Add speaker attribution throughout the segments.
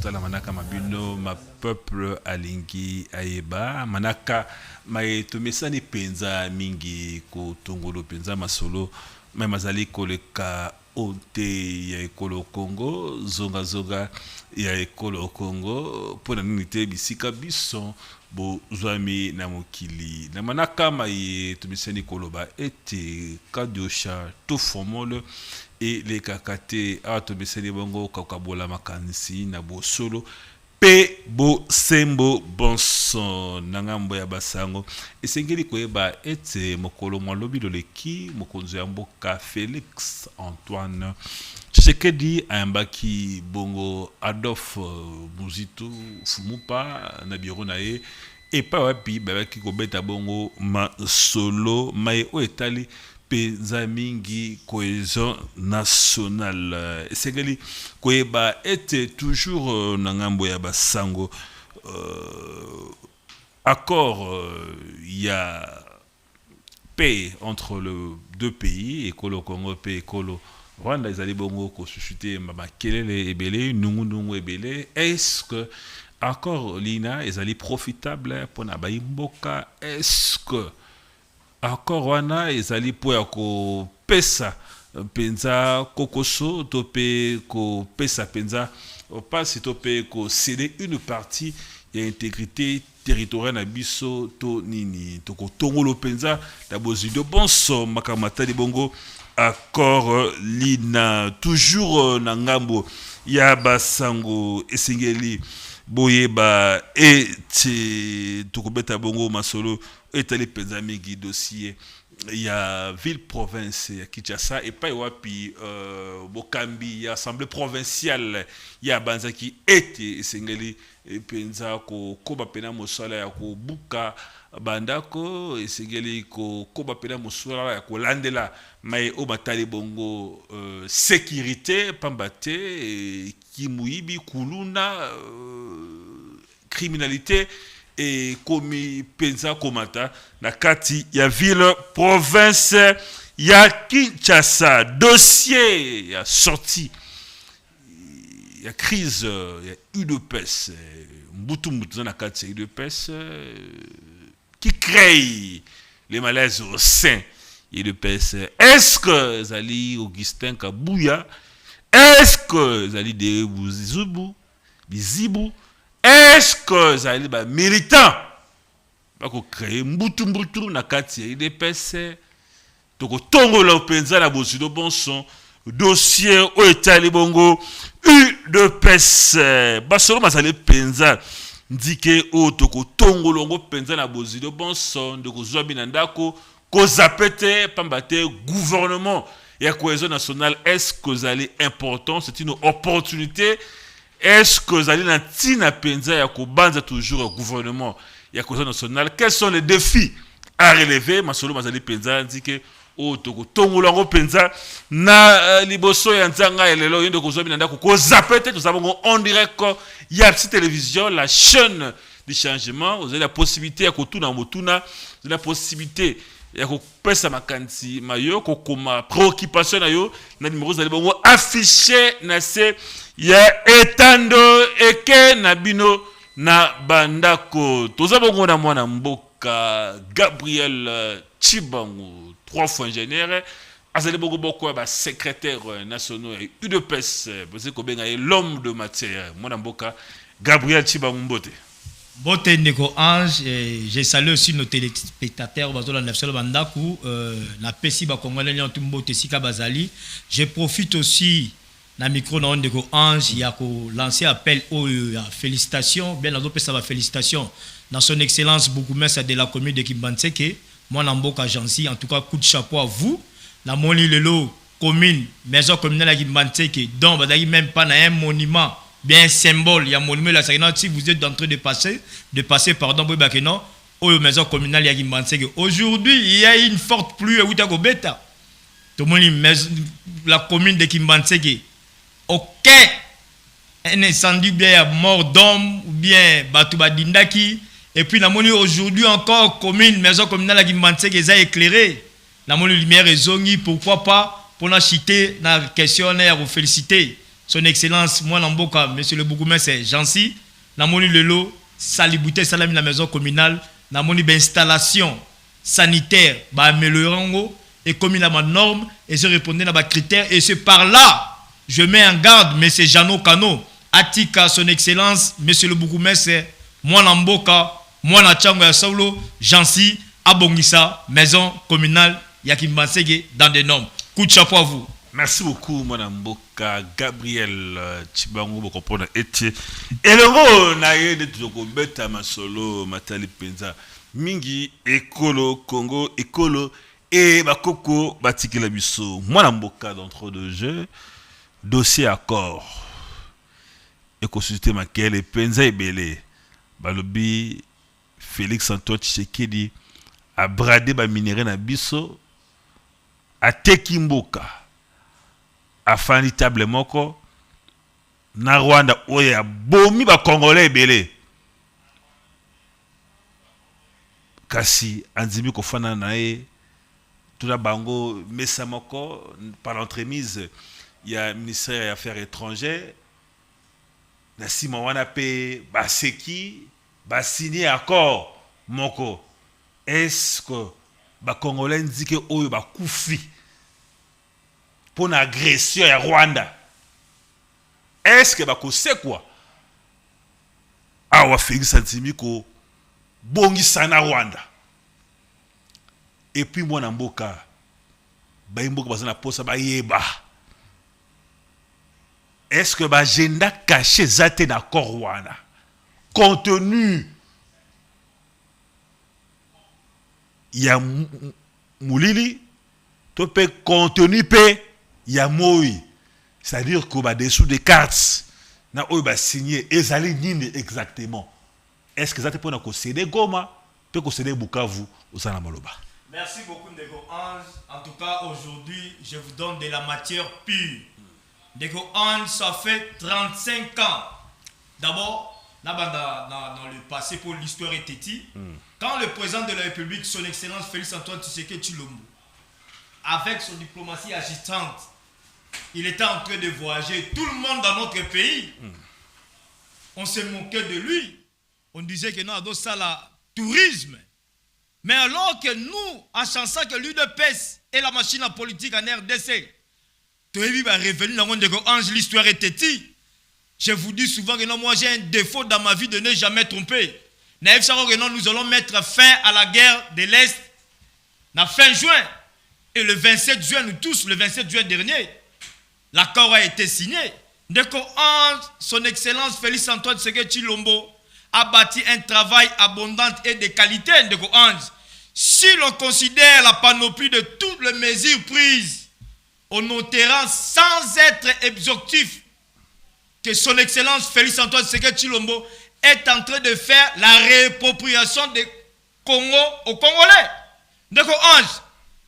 Speaker 1: tala manaka mabino ma peuple alingi ayeba manaka mai tumesani penza mingi ko tongolo penza masolo mai mazali koleka ote ya ekolo Congo zonga zonga ya ekolo Congo pona nini te bisika biso bo zwami na mokili na manaka mai tumesani koloba ete kadiosha tout formol et les kakate a tumesani bongo kakabola makanisi na bo solo pe bo sembo bonson nangambo ya basango esengeli koyeba ete mokolo mwalobi loleki mokonzo ya mboka Félix Antoine Tshisekedi ayambaki bongo Adolphe Muzitu Fumupa na biro na ye epa wapi babaki kobeta bongo ma solo mai o etali penza mingi cohésion nationale esengeli koyeba ete toujours na ngambo ya basango accord ya paix entre les deux pays ekolo Congo pe ekolo Rwanda ezali bongo ko susciter makelele ebele nungu ebele est-ce que accord lina ezali profitable pour na baimboka est-ce que accord wana ezali po ya ko pesa penza kokoso to pe ko pesa penza pasi to pe ko céder une partie ya intégrité territoriale na biso to nini to ko tongolo penza la bozido bonso makamata di bongo accord lina toujours na ngambo ya basango esengeli boyeba ete tokobeta bongo masolo etali penza mingi dossier ya ville province ya Kinshasa et pas wapi bokambi ya assemblée provinciale ya banzaki ete esengeli penza ko koba pena mosala ya ko buka bandako esengeli ko koba pena mosala ya ko landela mai o batali bongo sécurité pambate kimuibi kuluna criminalité et komi penza komata na kati ya ville province ya Kinshasa dossier ya sorti ya crise ya UDPS mbutu na kati ya UDPS qui crée les malaises au sein de l'UDPS. Est-ce que Zali Augustin Kabouya, est-ce que Zali de Bizibu, est-ce que Zali ba militant ba ko créer mbutu na kati ya UDPS to ko tongola penza na bozido bonson dossier o etali bongo UDPS ba solo mazali penza ndike o to ko tongolongo penza na bozido bonson de ko zobi na ndako ko zapete pambate gouvernement et cohésion nationale. Est-ce que vous allez important, c'est une opportunité. Est-ce que vous allez na tina penza ya ko banza toujours au gouvernement et cohésion nationale. Quels sont les défis à relever? Masolo mazali penza ndike o to ko tongolongo penza na liboso ya nzanga elelo yendo ko zobi na ndako ko zapete to sabongo on dirait que il y a petite télévision la chaîne du changement, vous avez la possibilité ya ko tuna motuna, vous avez la possibilité ya ko pesa makanti mayo ko koma préoccupation na yo na numéro za bongo affiché na se ya etando eke na bino na bandako toza bongo na mwana mboka Gabriel Chibangu 3 fois ingénieur azali bongo boko ba secrétaire national et UDPS parce que benga l'homme de matière mwana mboka Gabriel Chibangu mbote.
Speaker 2: Bote Neko Ange, je salue aussi nos téléspectateurs bazola nafselo bandaku na pesi ba congolais nyantumbo tesika bazali. Je profite aussi na micro na Ndeko Ange ya ko lancer appel au félicitations bien nazo pesa ba félicitations dans son excellence bourgmestre de la commune de Kimbantseke moi na mboka Jansi en tout cas coup de chapeau à vous la moni lelo commune maison communale à Kimbantseke donc bazali même pas na un monument bien symbole, il y a un monument là, si vous êtes en train de passer pardon, Bouibakeno, au maison communale, il y a Kimbantseke. Aujourd'hui, il y a une forte pluie à Outakobeta. Tout le monde, la commune de Kimbantseke, aucun incendie bien mort d'homme ou bien Batouba Dindaki. Et puis, la monnaie aujourd'hui encore, commune, maison communale à Kimbantseke, ils ont éclairé. La monnaie lumière et zongi, pourquoi pas, pour la citer, la question, vous féliciter. son excellence moi Namboka monsieur le bourgmestre Jansi namoni lelo salibouté salami la maison communale namoni ba installation sanitaire ba améliorango et comme il a ma norme et je répondais à ma critères et c'est par là je mets en garde monsieur Jeannot Kano Atika son excellence monsieur le bourgmestre moi Namboka moi na chango ya Saulo Jansi abongisa maison communale Yakimbansege dans des normes. Coup de chapeau à vous.
Speaker 1: Merci beaucoup, Mme Mboka, Gabriel Chibango, vous comprenez, et le mot, naïe de Toko Beta Masolo, Matali Penza, Mingi, Ekolo, Congo, Ekolo, et Bakoko, Batiki Labiso, Mme Mboka d'entre deux jeux, dossier accord, écosystème maquel, et Penza et Belé, Balobi, Félix Antoine Tshisekedi, a bradé ba minéré na biso, a teki mboka afandi table moko na Rwanda oyo ya bomi ba congolais ebele kasi anzimi kofana na ye tuna bango mesa moko par l'entremise il y a ministère des affaires étrangères na sima wana pe baseki ba signer accord moko est-ce que ba congolais ndike oyo ba kufi pour l'agression à Rwanda est-ce que ba ko c'est quoi awa Félix Antimi ko bongisa na Rwanda et puis moi na mboka ba mboka bazana posa ba yeba est-ce que ba agenda caché zate na Rwanda contenu il y a Moulili, tu peux contenu il y a Moui. C'est-à-dire qu'on va dessous des cartes, on va signer et ça exactement. Est-ce que ça te peut nous concéder Goma, peut concéder Bukavu au Sanamaloba?
Speaker 2: Merci beaucoup Ndeko Ange. En tout cas, aujourd'hui, je vous donne de la matière pure. Ndeko Ange, ça fait 35 ans. D'abord, dans le passé pour l'histoire et Téti, quand le président de la République, son excellence Félix Antoine Tshisekedi Tshilombo, avec son diplomatie agissante, il était en train de voyager tout le monde dans notre pays. On se moquait de lui. On disait que non, ça la tourisme. Mais alors que nous, en chanson que l'UDPS et la machine en politique en RDC, tu es revenu dans le monde de Ange, l'histoire est Téti. Je vous dis souvent que non, moi j'ai un défaut dans ma vie de ne jamais tromper. Nous allons mettre fin à la guerre de l'Est la fin juin. Et le 27 juin, nous tous, le 27 juin dernier, l'accord a été signé. Ndeko Ange, son excellence Félix Antoine Tshisekedi Tshilombo a bâti un travail abondant et de qualité. Ndeko Ange, si l'on considère la panoplie de toutes les mesures prises, on notera sans être exhaustif que son excellence Félix Antoine Tshisekedi Tshilombo est en train de faire la réappropriation des Congo aux Congolais. Ndeko Ange,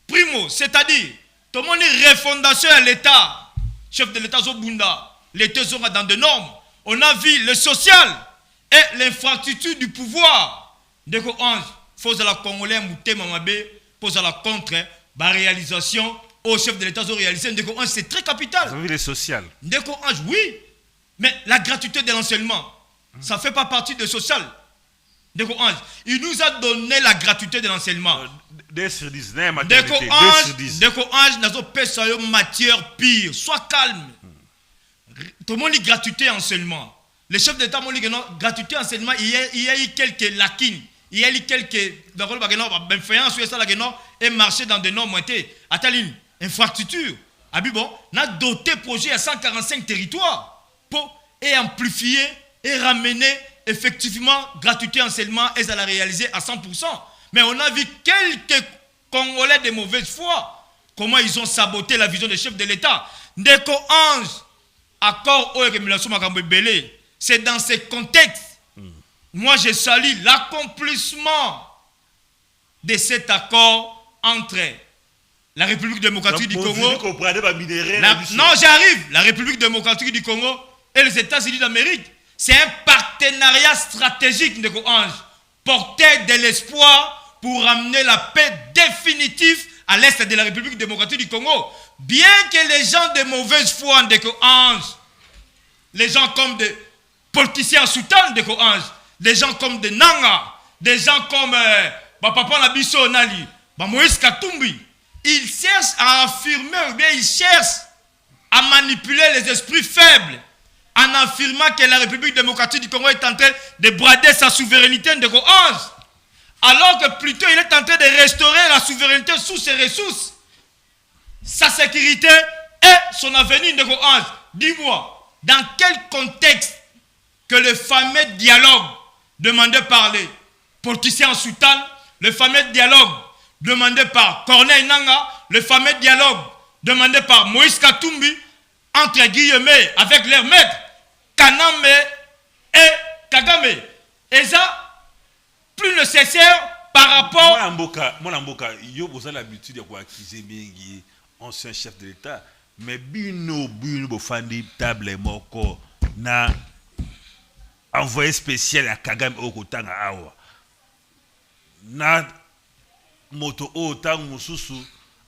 Speaker 2: primo, c'est-à-dire, tout le monde refondation à l'État, chef de l'État Zobunda, l'État sera dans des normes. On a vu le social et l'infrastructure du pouvoir. Ndeko Ange, faut que la Congolais mouté mamabé, pose à la contre, la réalisation au chef de l'État réalisé. Ndeko Ange, c'est très capital.
Speaker 1: Vous avez vu le social.
Speaker 2: Ndeko Ange, oui, mais la gratuité de l'enseignement, ça ne fait pas partie de social. Ndeko Ange, il nous a donné la gratuité de l'enseignement.
Speaker 1: 2 sur 10,
Speaker 2: Ndeko Ange, n'a pas de matière pire. Sois calme. Tout le monde dit gratuité enseignement. Le chef d'État m'a dit que non, gratuité enseignement, il y a eu quelques lacunes. Il y a eu quelques bienfaillances et marché dans des normes montées. Ataline, infrastructure. Bon, on a doté projet à 145 territoires pour amplifier et ramener effectivement gratuité enseignement et ça l'a réalisé à 100%. Mais on a vu quelques Congolais de mauvaise foi, comment ils ont saboté la vision des chefs de l'État. Ndeko Ange, accord au rémunération Makambebele, c'est dans ce contexte. Moi je salue l'accomplissement de cet accord entre la République démocratique du Congo. Non, j'arrive. La République démocratique du Congo et les États-Unis d'Amérique. C'est un partenariat stratégique de Ange, porteur de l'espoir pour amener la paix définitive à l'est de la République démocratique du Congo. Bien que les gens de mauvaise foi de Ange les gens comme des politiciens Soutan de Ange, des gens comme des Nanga, des gens comme Papa Nabiso Nali, Moïse Katumbi, ils cherchent à affirmer, ou bien ils cherchent à manipuler les esprits faibles en affirmant que la République démocratique du Congo est en train de brader sa souveraineté de Ange, alors que plutôt il est en train de restaurer la souveraineté sous ses ressources, sa sécurité et son avenir de Ange. Dis-moi, dans quel contexte que le fameux dialogue demandé par les politiciens Soutan, le fameux dialogue demandé par Corneille Nanga, le fameux dialogue demandé par Moïse Katumbi, entre guillemets, avec leur maître, Kaname et Kagame. Et ça, plus nécessaire par rapport...
Speaker 1: Moi, Mboka, vous avez l'habitude de accuser Bengi, ancien chef de l'État, mais Bino, Bofandi, table moko, na envoyé spécial à Kagame au Kotanga Awa. Na moto o tang mususu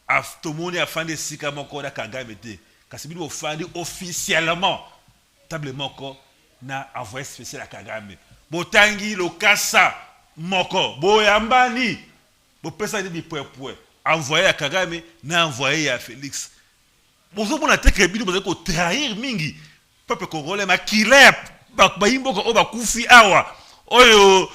Speaker 1: aftomoni afande sika moko na Kagame te kasibili ofandi officiellement table moko na envoyé spécial à Kagame botangi lokasa moko boyambani bopesa ni bipwepwe envoyé à Kagame na envoyé à Félix bozo mona te que bino bozo ko trahir mingi peuple congolais makile ba yimbo ko ba kufi awa oyo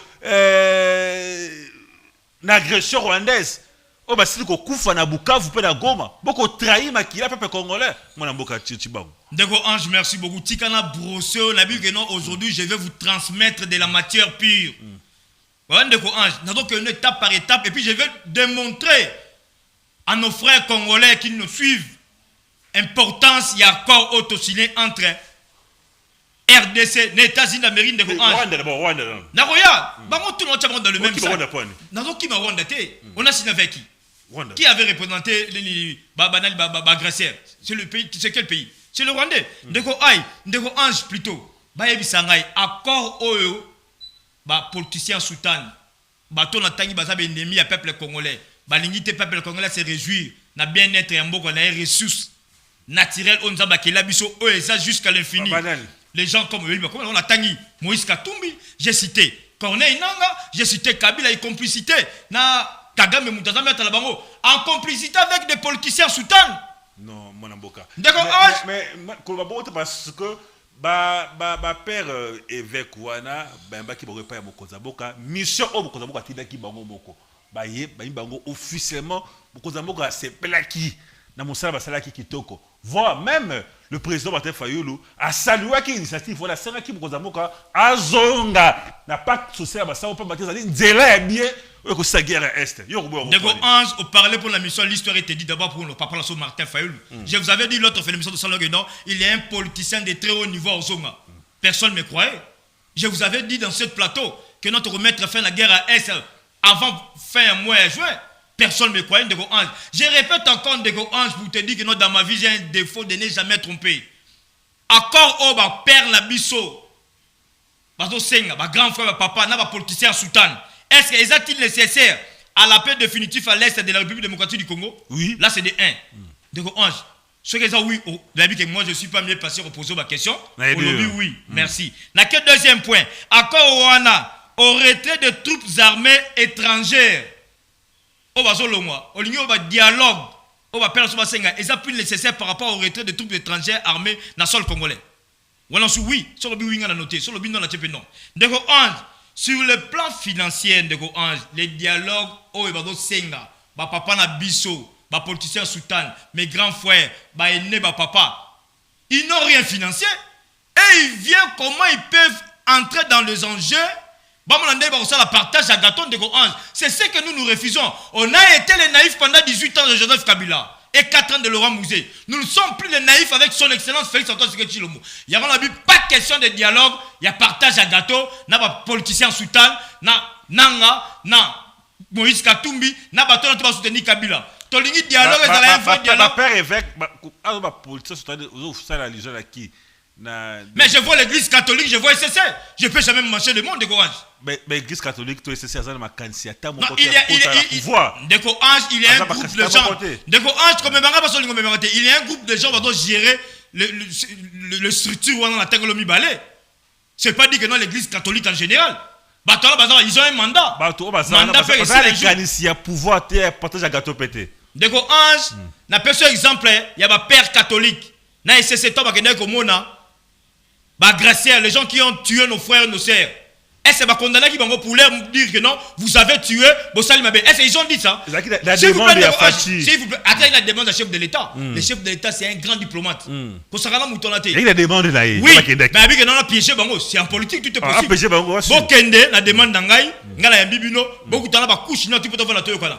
Speaker 1: l'agression rwandaise o basili ko kufa na Bukavu pe na Goma boko trahir makila peuple congolais mona mboka Chichibango.
Speaker 2: Ndeko Ange, merci beaucoup. Tikana brosso la Bible que non aujourd'hui je vais vous transmettre de la matière pure. Voilà Ndeko Ange, donc une étape par étape et puis je vais démontrer à nos frères congolais qui nous suivent importance il y a accord autosigné entre RDC, les États-Unis d'Amérique,
Speaker 1: Rwanda.
Speaker 2: Nagoya, tout le monde dans le même sac. Qui m'a Rwanda été? On a signé avec qui? Qui avait représenté les agresseurs? C'est le pays, c'est quel pays? C'est le Rwandais. Ndeko Ange plutôt. Bayebi Sangay, accord Oyo, politicien Soutan, baton na tangi bazabe ennemi à peuple congolais. Balingité peuple congolais se réjouir, na bien-être et mboko na ressources naturelles, on zamba ke labiso eux ça jusqu'à l'infini. Les gens comme on a tangi Moïse Katumbi, j'ai cité Corneille Nanga, j'ai cité Kabila et complicité na Kagame Moutazama Talabango en complicité avec des politiciens Soutan.
Speaker 1: Non, mon amboka.
Speaker 2: D'accord,
Speaker 1: mais parce que père évêque wana ba ki ba pa Mokozaboka mission au Mokozaboka tidaki bango moko. Ba bango officiellement Mokozaboka c'est pelaki na mosala basalaki kitoko. Voire même le président Martin Fayulu a salué l'initiative voilà c'est qui Mokozaboka azonga n'a pas social basalo pas battre ça nzela bien que sa guerre est.
Speaker 2: Ndeko Ange, au parler pour la mission, l'histoire était dit d'abord pour le papa Martin Fayulu. Je vous avais dit l'autre fait l'émission de Salon non, il est un politicien de très haut niveau au Zonga. Personne ne me croyait. Je vous avais dit dans ce plateau que notre remettre fin à la guerre à Est avant fin mois de juin. Personne ne me croyait, Ndeko Ange. Je répète encore, Ndeko Ange, pour te dire que dans ma vie, j'ai un défaut de ne jamais tromper. Accord au père Nabiso, Bazo Senga, grand frère, papa, n'a pas politicien Soutan. Est-ce que est-il nécessaire à la paix définitive à l'Est de la République démocratique du Congo? Oui. Là, c'est des 1. Donc, Ange, ce que ça, oui, que moi, je ne suis pas mieux passé à poser ma question. Aujourd'hui, oui. Merci. Quel deuxième point? Accord au retrait de troupes armées étrangères. On va sur le mois. On va dialogue. On va perdre ce que est-ce plus nécessaire par rapport au retrait de troupes étrangères armées dans le sol congolais? Oui. Sur le but, on a noté. Sur le but, on a noté. Non. Donc, Ange, sur le plan financier de Ange, les dialogues, papa na biso, politicien Soutan, mes grands frères, aînés, papa, ils n'ont rien financé. Et ils viennent comment ils peuvent entrer dans les enjeux. La partage à gâteau de Ange. C'est ce que nous refusons. On a été les naïfs pendant 18 ans de Joseph Kabila et 4 ans de Laurent Mouzé. Nous ne sommes plus les naïfs avec son excellence Félix Antoine Tshisekedi Tshilombo. Il y a pas question de dialogue, il y a partage à gâteau, n'a pas politicien Soutan, na Nanga, na Moïse Katumbi, na bateau n'a pas soutenu Kabila. Tolingi dialogue est dans la info dialogue.
Speaker 1: Père évêque, politicien Soutan, ça la religion là qui.
Speaker 2: Mais je vois l'église catholique, je vois SCC. Je ne peux jamais marcher le monde de Courage.
Speaker 1: Mais l'église catholique, toi, SCC, ça ma candidature.
Speaker 2: Non, il y a de Courage, il y a un groupe de gens. De Courage, comme il y a un groupe de gens qui doivent gérer le structure on a tangolo mibale. C'est pas dit que non l'église catholique en général. Ils ont un mandat.
Speaker 1: Mandat fait ici il y a pouvoir partager un gâteau pété.
Speaker 2: Donc ange, na personne exemple, il y a un père catholique. Na c'est toi qui est comme gracier les gens qui ont tué nos frères et nos sœurs. Est-ce que condamné qui vont pour leur dire que non, vous avez tué Bossali Mabé? Est-ce qu'ils ont dit ça?
Speaker 1: La demande de Fachi.
Speaker 2: S'il vous plaît, attendez la demande du chef de l'État. Le chef de l'État, c'est un grand diplomate. Pour ça,
Speaker 1: il y a la demande de l'AE.
Speaker 2: Oui, mais avec non, piégé, c'est en politique, tout est possible. Bokende, la demande d'Angaï, Ngala Bibino, beaucoup de temps, la couche, tu peux te faire la théorie.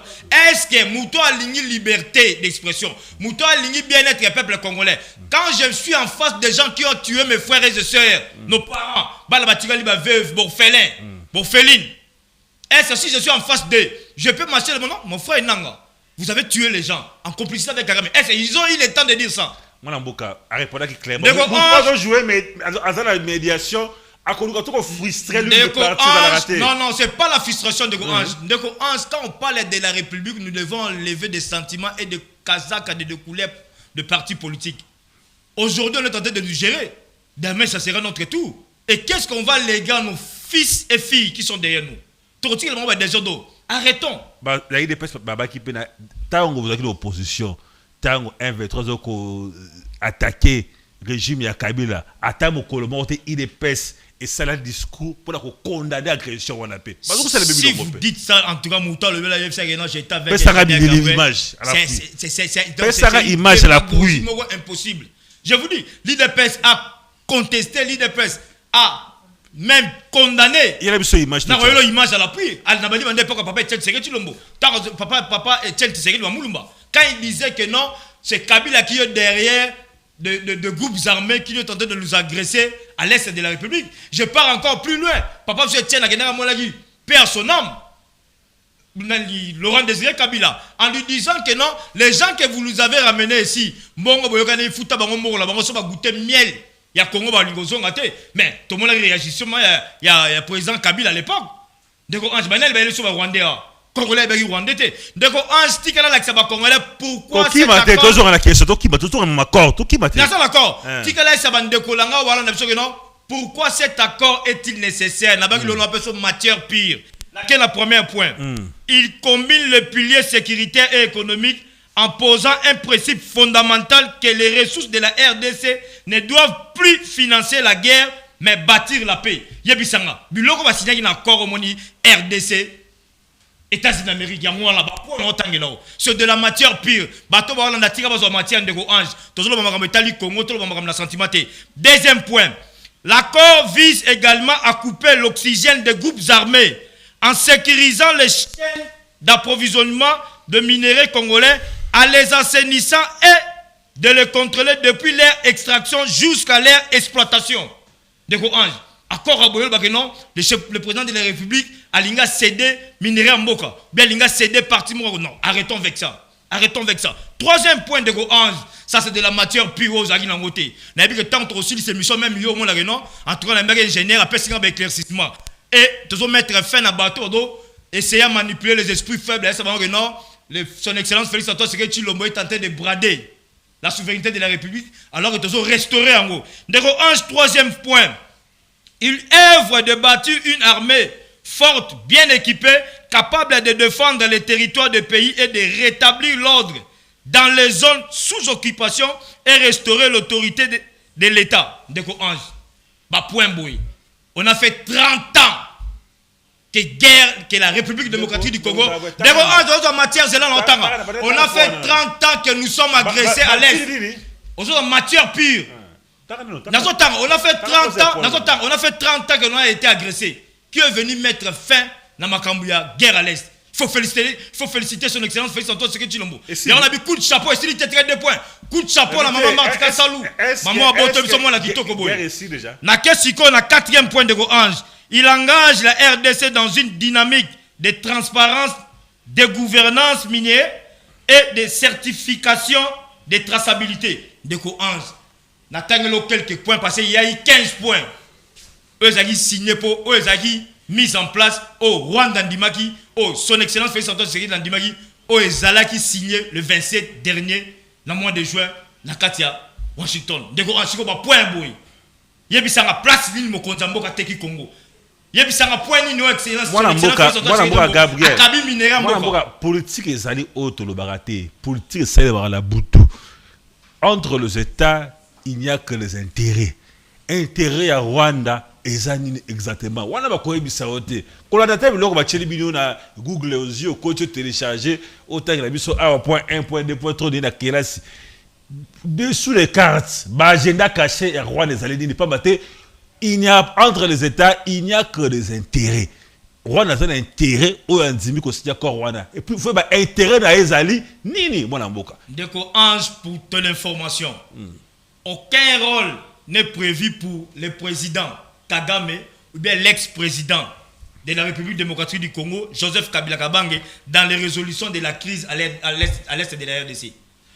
Speaker 2: Est-ce que Mouto a ligné liberté d'expression? Mouto a ligné bien-être du peuple congolais? Quand je suis en face des gens qui ont tué mes frères et sœurs, nos parents, Balabatigali, ma veuve, Borpheline. Est-ce que si je suis en face d'eux, je peux marcher le moment? Mon frère Nanga, vous avez tué les gens en complicité avec Kagame. Est-ce qu'ils ont eu le temps de dire ça?
Speaker 1: Moi, Namboka a répondu clairement. Vous jouer, mais à la médiation, à quoi frustrer lui de partir dans la raté.
Speaker 2: Non, c'est pas la frustration de Ange. Quand on parle de la République, nous devons enlever des sentiments et de casaques et de couleurs de partis politiques. Aujourd'hui, on est en train de nous gérer. Demain, ça sera notre tour. Et qu'est-ce qu'on va léguer à nos fils et filles qui sont derrière nous? Arrêtons.
Speaker 1: La IDPS, qui peut tant que vous avez l'opposition, tant que 1-23 attaquer le régime de Kabila, tant que le monde IDPS et ça le discours pour condamner l'agression on a paix.
Speaker 2: Si vous dites ça, en tout cas, Mouta, le j'étais avec
Speaker 1: ça l'image à la pluie. Ça image à la pluie.
Speaker 2: Impossible. Je vous dis, l'IDPS a contesté, l'IDPS a même condamné.
Speaker 1: Il y a une image.
Speaker 2: Il y a une image à l'appui. Papa quand il disait que non, c'est Kabila qui est derrière de groupes armés qui sont en train de nous agresser à l'est de la République. Je pars encore plus loin. Papa M. Etienne Aguenara Molagi perd son âme. Laurent Désiré Kabila, en lui disant que non, les gens que vous nous avez ramenés ici, Mbongo Boyokane Fouta Bango la Bango Soba goûter miel. Il y a Congo Balingozo Ngate, mais tout le monde a réagi sur moi. Il y a le président Kabila à l'époque. Donc, Ange Banel va aller sur le Rwandais. Congolais va aller au Rwandais. Donc, Ange Tikala Laksaba Congolais, pourquoi
Speaker 1: cet accord? Toujours la question, qui m'a toujours un accord, tout qui m'a dit.
Speaker 2: D'accord. Tikala Saban de Kolanga, voilà, non. Pourquoi cet accord est-il nécessaire? N'a pas l'on appelle ça matière pire. Laquelle le premier point? Il combine les piliers sécuritaires et économiques en posant un principe fondamental que les ressources de la RDC ne doivent plus financer la guerre, mais bâtir la paix. Yebisanga, biloko va signer un accord au moni RDC, États-Unis d'Amérique, c'est de la matière pire. Bato ba on a tiré ba matière de ange. Tozolo ba makamba Italie Congo, tozolo ba makamba sentimenté. Deuxième point, l'accord vise également à couper l'oxygène des groupes armés en sécurisant les chaînes d'approvisionnement de minerais congolais, en les assainissant et de les contrôler depuis leur extraction jusqu'à leur exploitation. D'accord, Ange. Accord à Boyol Bakenon, le président de la République a l'inga cédé minerais en Mboka. Bien l'inga cédé parti Moro. Non, arrêtons avec ça. Arrêtons avec ça. Troisième point de Ange, ça c'est de la matière pure aux Agui Nangote. N'a vu que tant aussi ces missions même au monde là en tout cas la mère ingénieur après c'est un éclaircissement. Et toujours mettre fin à bateau d'eau, essayer de manipuler les esprits faibles. Ça va non. Son Excellence Félix Antoine Tshisekedi Tshilombo est tenté de brader la souveraineté de la République alors que toujours restaurer en haut. Troisième point, il œuvre de bâtir une armée forte, bien équipée, capable de défendre les territoires du pays et de rétablir l'ordre dans les zones sous occupation et restaurer l'autorité de l'État. Point boy. On a fait 30 ans que la République démocratique du Congo. En matière, on a fait 30 ans que nous sommes agressés à l'Est. En matière pure. On a fait 30 ans que nous avons été agressés. Qui est venu mettre fin à la guerre à l'Est? Il faut féliciter son Excellence Félix Antoine Tshisekedi Tshilombo. Et on a mis coup de chapeau, et s'il était très 2 points. Coup de chapeau, la maman Martika Salou. Maman Aboto, nous sommes là qui toque au bout. Na Kessiko, na 4e point de Ange. Il engage la RDC dans une dynamique de transparence, de gouvernance minière et de certification de traçabilité. De Ange. N'a quelques points parce qu'il y a eu 15 points. Eux ont signé pour eux ont mis en place au Rwanda Ndimaki, au son Excellence Félix Antoine Tshisekedi Ndimaki, au Ezala qui signé le 27 dernier, le mois de juin, na Katia Washington. Ndeko Ange ba point boy. Yebisanga place nini mokonzi mboka teki Congo. Yebisanga point nini no excellence.
Speaker 1: Mwana mboka Gabriel.
Speaker 2: Akabi minera mboka.
Speaker 1: Mwana mboka politique ezali auto le baraté. Politique c'est la butu. Entre les États, il n'y a que les intérêts. Intérêt à Rwanda ezani exactement. Wana ba koyebisa ote. Kola data biloko ba cheli bino na Google aux yeux ko télécharger autant que la biso a point 1 point 2 point 3 na kelasi. Dessous les cartes, l'agenda caché et Rwanda les alliés n'est pas batté. Il n'y a entre les États, il n'y a que des intérêts. Rwanda a un intérêt au Anzimi considère encore Rwanda. Et puis il faut un intérêt dans les alliés, ni mon amboka.
Speaker 2: Deko Ange pour ton information. Aucun rôle n'est prévu pour le président Kagame ou bien l'ex-président de la République démocratique du Congo, Joseph Kabila Kabange, dans les résolutions de la crise à l'est de la RDC.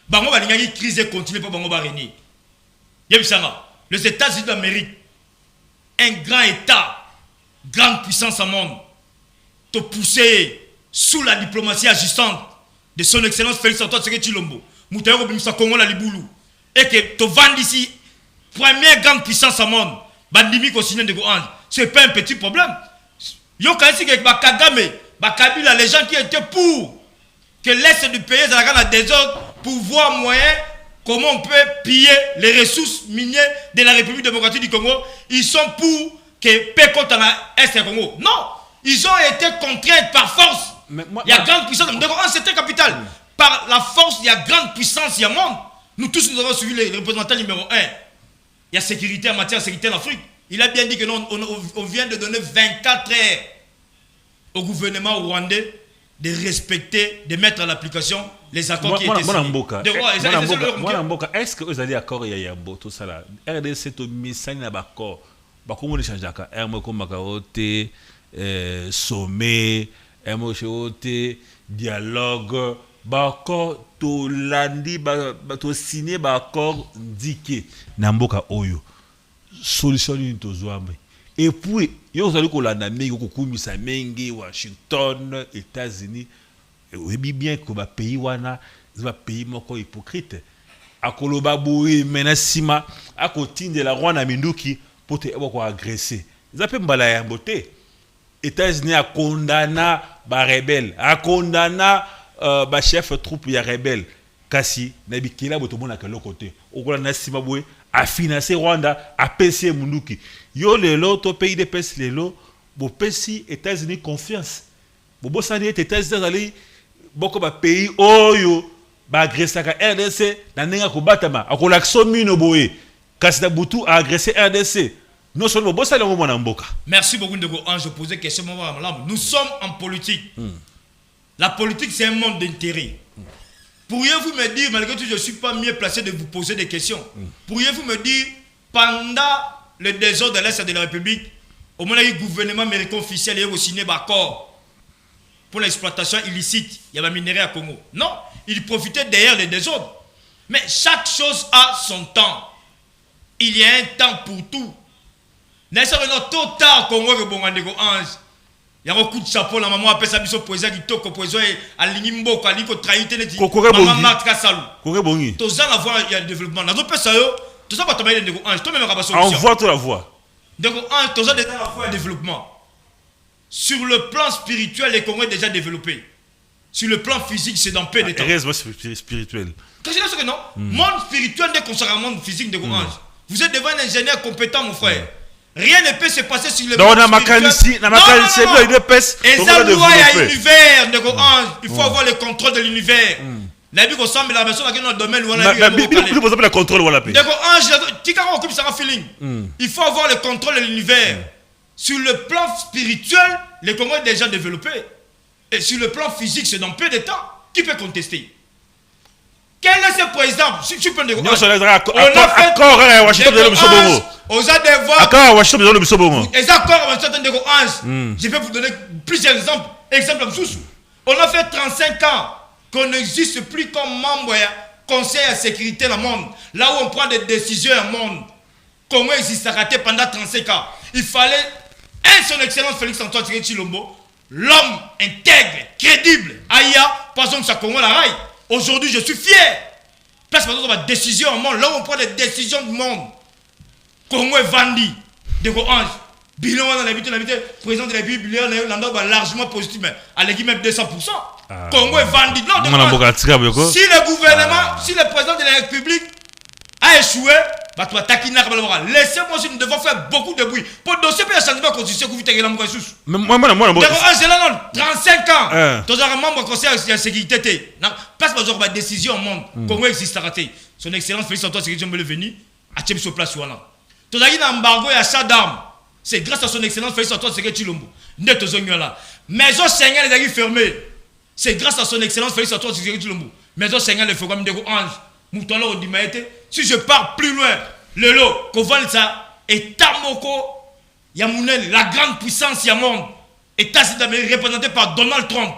Speaker 2: Bango va une crise et continue pour Bango Bareni. Les États-Unis d'Amérique, un grand État, grande puissance au monde, te pousser sous la diplomatie agissante de son excellence Félix Antoine Tshisekedi Tshilombo, Moutayo Bimisa Congo la Liboulou, et que te vend ici, première grande puissance au monde, bandimi continuent de Ange, c'est pas un petit problème. Yo kasi que Kagame, Kabila, les gens qui étaient pour que l'Est du pays dans la désordre pour voir moyen comment on peut piller les ressources minières de la République démocratique du Congo. Ils sont pour que paix contre l'Est du Congo. Non, ils ont été contraints par force. Il y a grande puissance. C'était capital. Par la force, il y a grande puissance, il y a monde. Nous tous, nous avons suivi les représentants numéro 1. Il y a sécurité en matière de sécurité en Afrique. Il a bien dit que non, on vient de donner 24 heures au gouvernement rwandais de respecter, de mettre à l'application les accords qui étaient signés.
Speaker 1: Est-ce que vous allez accord il y a tout ça là? RDC to misani na bakor. Ba komo le changer ka RMO ko makarote sommet, RMO chote dialogue, bakor to landi ba to signer bakor ndiqué na mboka oyo. Solution ni to zwambe. Et puis, yo zali ko landa mengi ko kumisa mengi Washington, États-Unis. Et bien que ba pays wana, ba pays moko hypocrite. Akoloba boui menasima, akotinde la Rwanda minduki pour te ko agresser. Zape mbala ya mbote. États-Unis a condamné ba rebelle, a condamné ba chef troupe ya rebelle. Kasi na bikila boto mona ke lokote. Okola na sima boui a financer Rwanda, a PC munduki. Yo lelo to pays de pes lelo bo pesi États-Unis confiance bo sani États-Unis ali boko ba pays oyo ba agresser ka RDC na nenga ko batama akola mino boye kasi na butu a agresser RDC non seulement bo sali mo na mboka.
Speaker 2: Merci beaucoup Ndeko Ange, je posais question. Nous sommes en politique. La politique c'est un monde d'intérêt. Pourriez-vous me dire, malgré tout je ne suis pas mieux placé de vous poser des questions, pourriez-vous me dire pendant le désordre de l'Est de la République, au moment où le gouvernement américain officiel est signé d'accord pour l'exploitation illicite, il y a un minerai à Congo. Non, il profitait derrière le désordre. Mais chaque chose a son temps. Il y a un temps pour tout. N'est-ce pas tôt tard Congo que bon Ange. Il y a un coup de chapeau la maman appelle ça biso poésie qui toko poésie à l'ingimbo à l'iko trahité net. Maman Marc Kassalou.
Speaker 1: Kokore bongi.
Speaker 2: Tous ça la voie il y a le développement. Dans d'autres pays tout ça va tomber Ndeko Ange. Toi même pas solution.
Speaker 1: Envoie toi la voix.
Speaker 2: Ndeko Ange tout ça déjà la voie de développement. Sur le plan spirituel les Congolais déjà développé. Sur le plan physique c'est dans peu de temps.
Speaker 1: Heureusement spirituel.
Speaker 2: Qu'est-ce que c'est que non? Monde spirituel n'est consacré au monde physique Ndeko Ange. Vous êtes devant un ingénieur compétent mon frère. Rien ne peut se passer sur le
Speaker 1: plan spirituel. Non,
Speaker 2: et ça, loi, il y a l'univers, il faut avoir le contrôle de l'univers. La Bible ressemble à la version dans le domaine où on a
Speaker 1: le contrôle.
Speaker 2: Il faut avoir le contrôle de l'univers. Sur le plan spirituel, les Congolais sont déjà développés. Et sur le plan physique, c'est dans peu de temps. Qui peut contester? Quel est ce président? On a fait aux accords je vais vous donner plusieurs exemples. On a fait 35 ans qu'on n'existe plus comme membre du Conseil de sécurité dans le monde. Là où on prend des décisions dans le monde. Comment existe raté pendant 35 ans? Il fallait son excellence Félix Antoine Tshisekedi Tshilombo, l'homme intègre, crédible, Aïa, par exemple, ça Congo la raille. Aujourd'hui, je suis fier Place par exemple, décision au monde. Là où on prend les décisions du monde. Congo est vendu. De Ange. Bilan dans la président de la République, bilan largement positif, mais à l'équipe même 200%. Congo est vendu. Non, si le gouvernement, si le président de la République a échoué, laissez-moi si nous devons faire beaucoup de bruit. Pour le dossier, il y a un changement de constitution que vous avez fait.
Speaker 1: Mais moi,
Speaker 2: 35 ans. Tu as un membre du conseil de sécurité. Place par exemple, décision au monde. Congo existe à rater. Son excellence Félix Antoine Tshisekedi est venu à Tchèque sur place. Tu as un embargo et achat d'armes. C'est grâce à son excellence Félix Antoine Tshisekedi Tshilombo. Maison Senghel les a fermées. C'est grâce à son excellence Félix Antoine Tshisekedi Tshilombo. Maison Senghel les fermées. Si je pars plus loin, le lot, Kovalsa, État Moko, Yamounel, la grande puissance Yamon, État d'Amérique représenté par Donald Trump,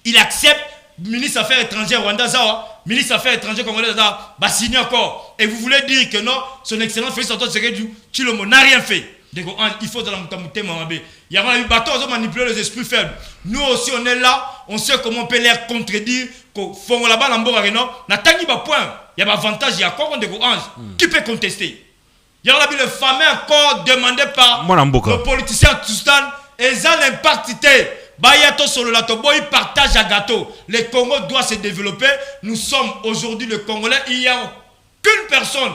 Speaker 2: il accepte, ministre des Affaires étrangères Rwanda Zawa, ministre des Affaires étrangères congolais Zawa, va signer encore. Et vous voulez dire que non, son excellence Félix Antoine Tshisekedi Tshilombo n'a rien fait. Il faut dans la moutamouté Mamabé. Il y a un bateau qui manipuler les esprits faibles. Nous aussi, on est là, on sait comment on peut les contredire. Faut là-bas, il y a un avantage, il y a encore un qui peut contester. Il y a le fameux accord demandé par le politicien Toustan et ça l'impact. Bayato sur le lato, il partage un gâteau. Le Congo doit se développer. Nous sommes aujourd'hui le Congolais. Il n'y a aucune personne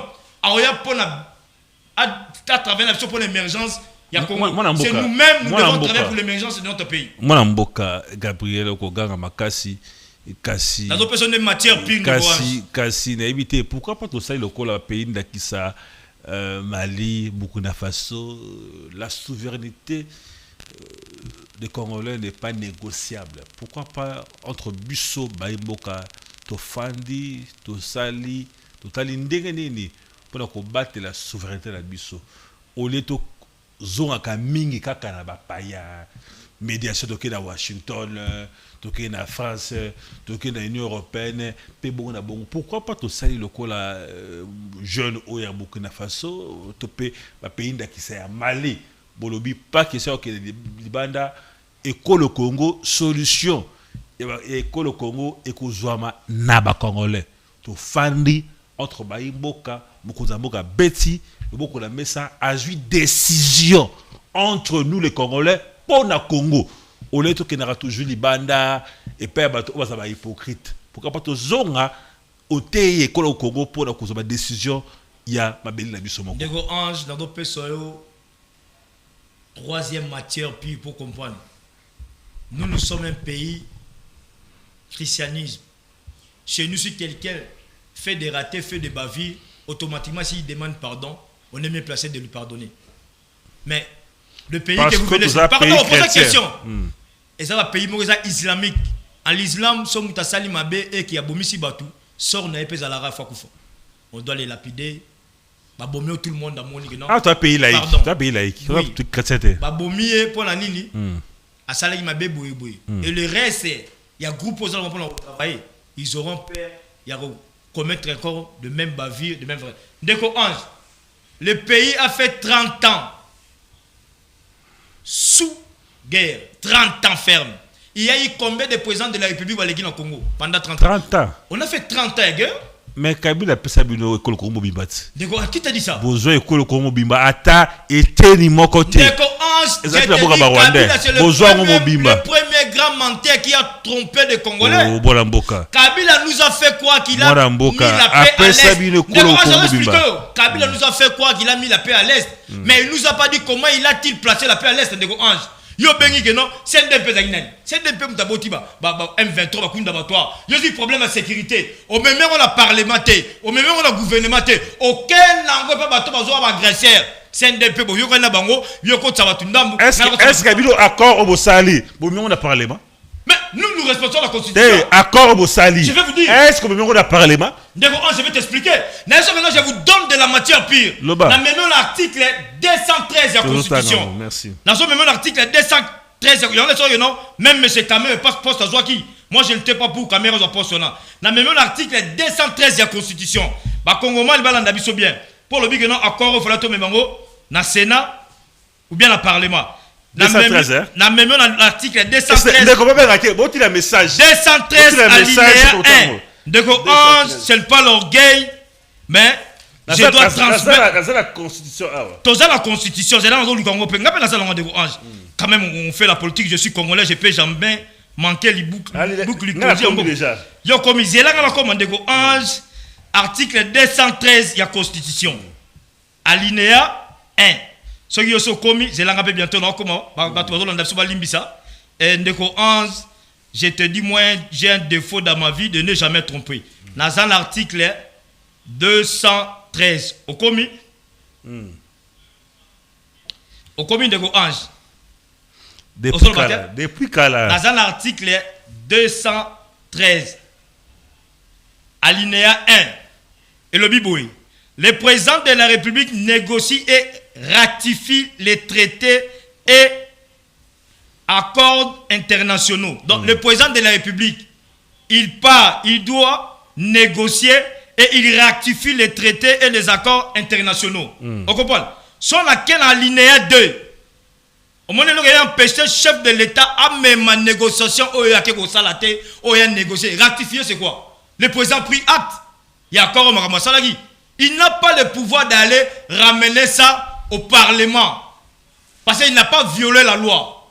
Speaker 2: à travers l'action pour l'émergence. C'est nous-mêmes, nous devons travailler pour l'émergence de notre pays.
Speaker 1: Moi, Mboka, Gabriel Okoganga Makasi, Kassi.
Speaker 2: Dans personnes de matière pire de
Speaker 1: Kassi, n'a évité. Pourquoi pas tout ça, le pays d'Akissa, Mali, Burkina Faso, la souveraineté des Congolais n'est pas négociable. Pourquoi pas entre Busso, Baïmboka, Tofandi, Tosali, Totalindengeni, pour combattre la souveraineté de la Busso. Au lieu de zonga mingi kaka na bapaya médiation toke na Washington toke na France toke na Union européenne pe bon na bon pourquoi pas to sali lokola jeune au ya Burkina Faso to pe ba pays ndakisa ya Mali bolobi pas question que libanda école le Congo solution et école le Congo ekozwama na ba congolais to fandi entre baimboka mokozamboka beti beaucoup la messa a eu décision entre nous les Congolais pour le Congo. Au lieu de n'a toujours libanda et père bato ça va hypocrite. Pourquoi pas to zonga au teye au Congo pour la décision il y a ma belle na biso moko.
Speaker 2: Dego Ange dans notre soyo troisième matière puis pour comprendre. Nous sommes un pays christianisme. Chez nous si quelqu'un fait des ratés, fait des bavures, automatiquement s'il demande pardon, on est mieux placé de lui pardonner. Mais le pays
Speaker 1: parce
Speaker 2: que vous venez...
Speaker 1: Pardon,
Speaker 2: on pose la question. Et ça va pays islamique. En l'islam, somme Tassali Mabé et qui a bomi si batou, sort na épée à la rafa koufo. On doit les lapider. Babomio tout le monde dans mon ligue.
Speaker 1: Ah, tu as pays laïque. Tu as pays laïque.
Speaker 2: Oui. Babomie pour la nini. À Salagi Mabé boui boui. Et le reste, il y a groupe aux gens pour travailler. Ils auront peur. Il y a commettre encore de même bavure, de même vrai. Déco Ange. Le pays a fait 30 ans sous guerre, 30 ans ferme. Il y a eu combien de présidents de la République au Congo pendant 30 ans?
Speaker 1: 30 ans.
Speaker 2: On a fait 30 ans de guerre.
Speaker 1: Mais Kabila a fait une école Congo Bimbat.
Speaker 2: D'accord, qui t'a dit ça?
Speaker 1: Besoin école Congo Bimba. Ata et ni mon côté.
Speaker 2: D'accord, Ange. Le premier grand menteur qui a trompé les Congolais.
Speaker 1: Oh, Bolamboka.
Speaker 2: Kabila nous a fait quoi qu'il a mis la paix à l'Est. Kabila nous a fait quoi qu'il a mis la paix à l'Est. Mais il nous a pas dit comment il a-t-il placé la paix à l'Est. D'accord, Ange. Yo bengi que non, c'est un peu zaginani. C'est un peu mutabotiba. M23 va kunda batwa. Yo dit problème de sécurité. Au même on a parlementé, au même on a gouvernementé. Aucun langue pas bateau bazo agresseur. C'est un peu yo kana bango, yo ko tsabatundambu.
Speaker 1: Est-ce qu'il y a accord au Bosali? Bon, on a parlement.
Speaker 2: Mais nous respectons la constitution.
Speaker 1: Accord au Bosali.
Speaker 2: Je vais vous dire.
Speaker 1: Est-ce que on a parlement?
Speaker 2: D'accord, je vais t'expliquer. Maintenant, je vous donne de la matière pire. Dans l'article 213 de la Constitution.
Speaker 1: Merci.
Speaker 2: Dans l'article 213, même M. Kamé passe poste à Zouaki. Moi, je ne t'ai pas pour Kamé à poste là. Dans l'article 213 de la Constitution, Congoma, il va l'en bien. Pour le but, accord au Falato Memango, dans le Sénat ou bien dans le Parlement. Dans l'article 213.
Speaker 1: D'accord, bon, il a un message.
Speaker 2: 213 alinéa 1. Ndeko Ange, c'est pas l'orgueil, mais je dois transmettre.
Speaker 1: La constitution.
Speaker 2: Toza la constitution, c'est là où Lukango peut. Ngapela ça Ndeko Ange. Quand même, on fait la politique, je suis congolais, je peux jamais manquer les boucles.
Speaker 1: Déjà.
Speaker 2: Yo comme ils là comme Ndeko Ange, article 213 de la constitution. Alinéa 1. Ce qui est commis, c'est là bientôt comment Ndeko Ange, je te dis moi j'ai un défaut dans ma vie de ne jamais tromper. Dans l'article 213 au commis. Au commis Ndeko Ange.
Speaker 1: Depuis quand là?
Speaker 2: Dans l'article 213 alinéa 1 et le Biboui. Le président de la République négocie et ratifie les traités et accords internationaux. Donc, le président de la République, il doit négocier et il ratifie les traités et les accords internationaux. On comprend? Sur laquelle, alinéa 2, au moment où il a empêché le chef de l'État à même ma négociation, négocier. Ratifier, c'est quoi? Le président pris acte. Il y a encore un Salagi. Il n'a pas le pouvoir d'aller ramener ça au Parlement. Parce qu'il n'a pas violé la loi.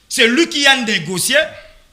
Speaker 2: C'est lui qui a négocié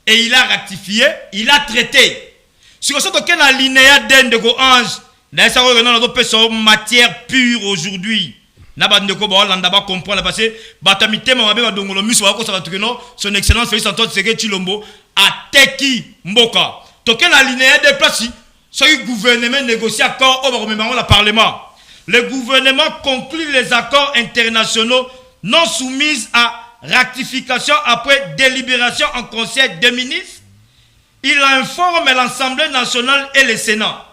Speaker 2: et il a ratifié, il a traité. Sur ce qu'un alinéa d'Ndeko Ange, dans matière pure aujourd'hui. Nabandeko Landa comprendre parce que Batamite Mamabe Dongolo Muswako Sabatukeno, son excellence Félix Antoine Tshisekedi Tshilombo a teki Mboka. Token alinéa de place. Ce gouvernement négocie accord au Parlement. Le gouvernement conclut les accords internationaux non soumis à ratification après délibération en conseil des ministres. Il informe l'Assemblée nationale et le Sénat.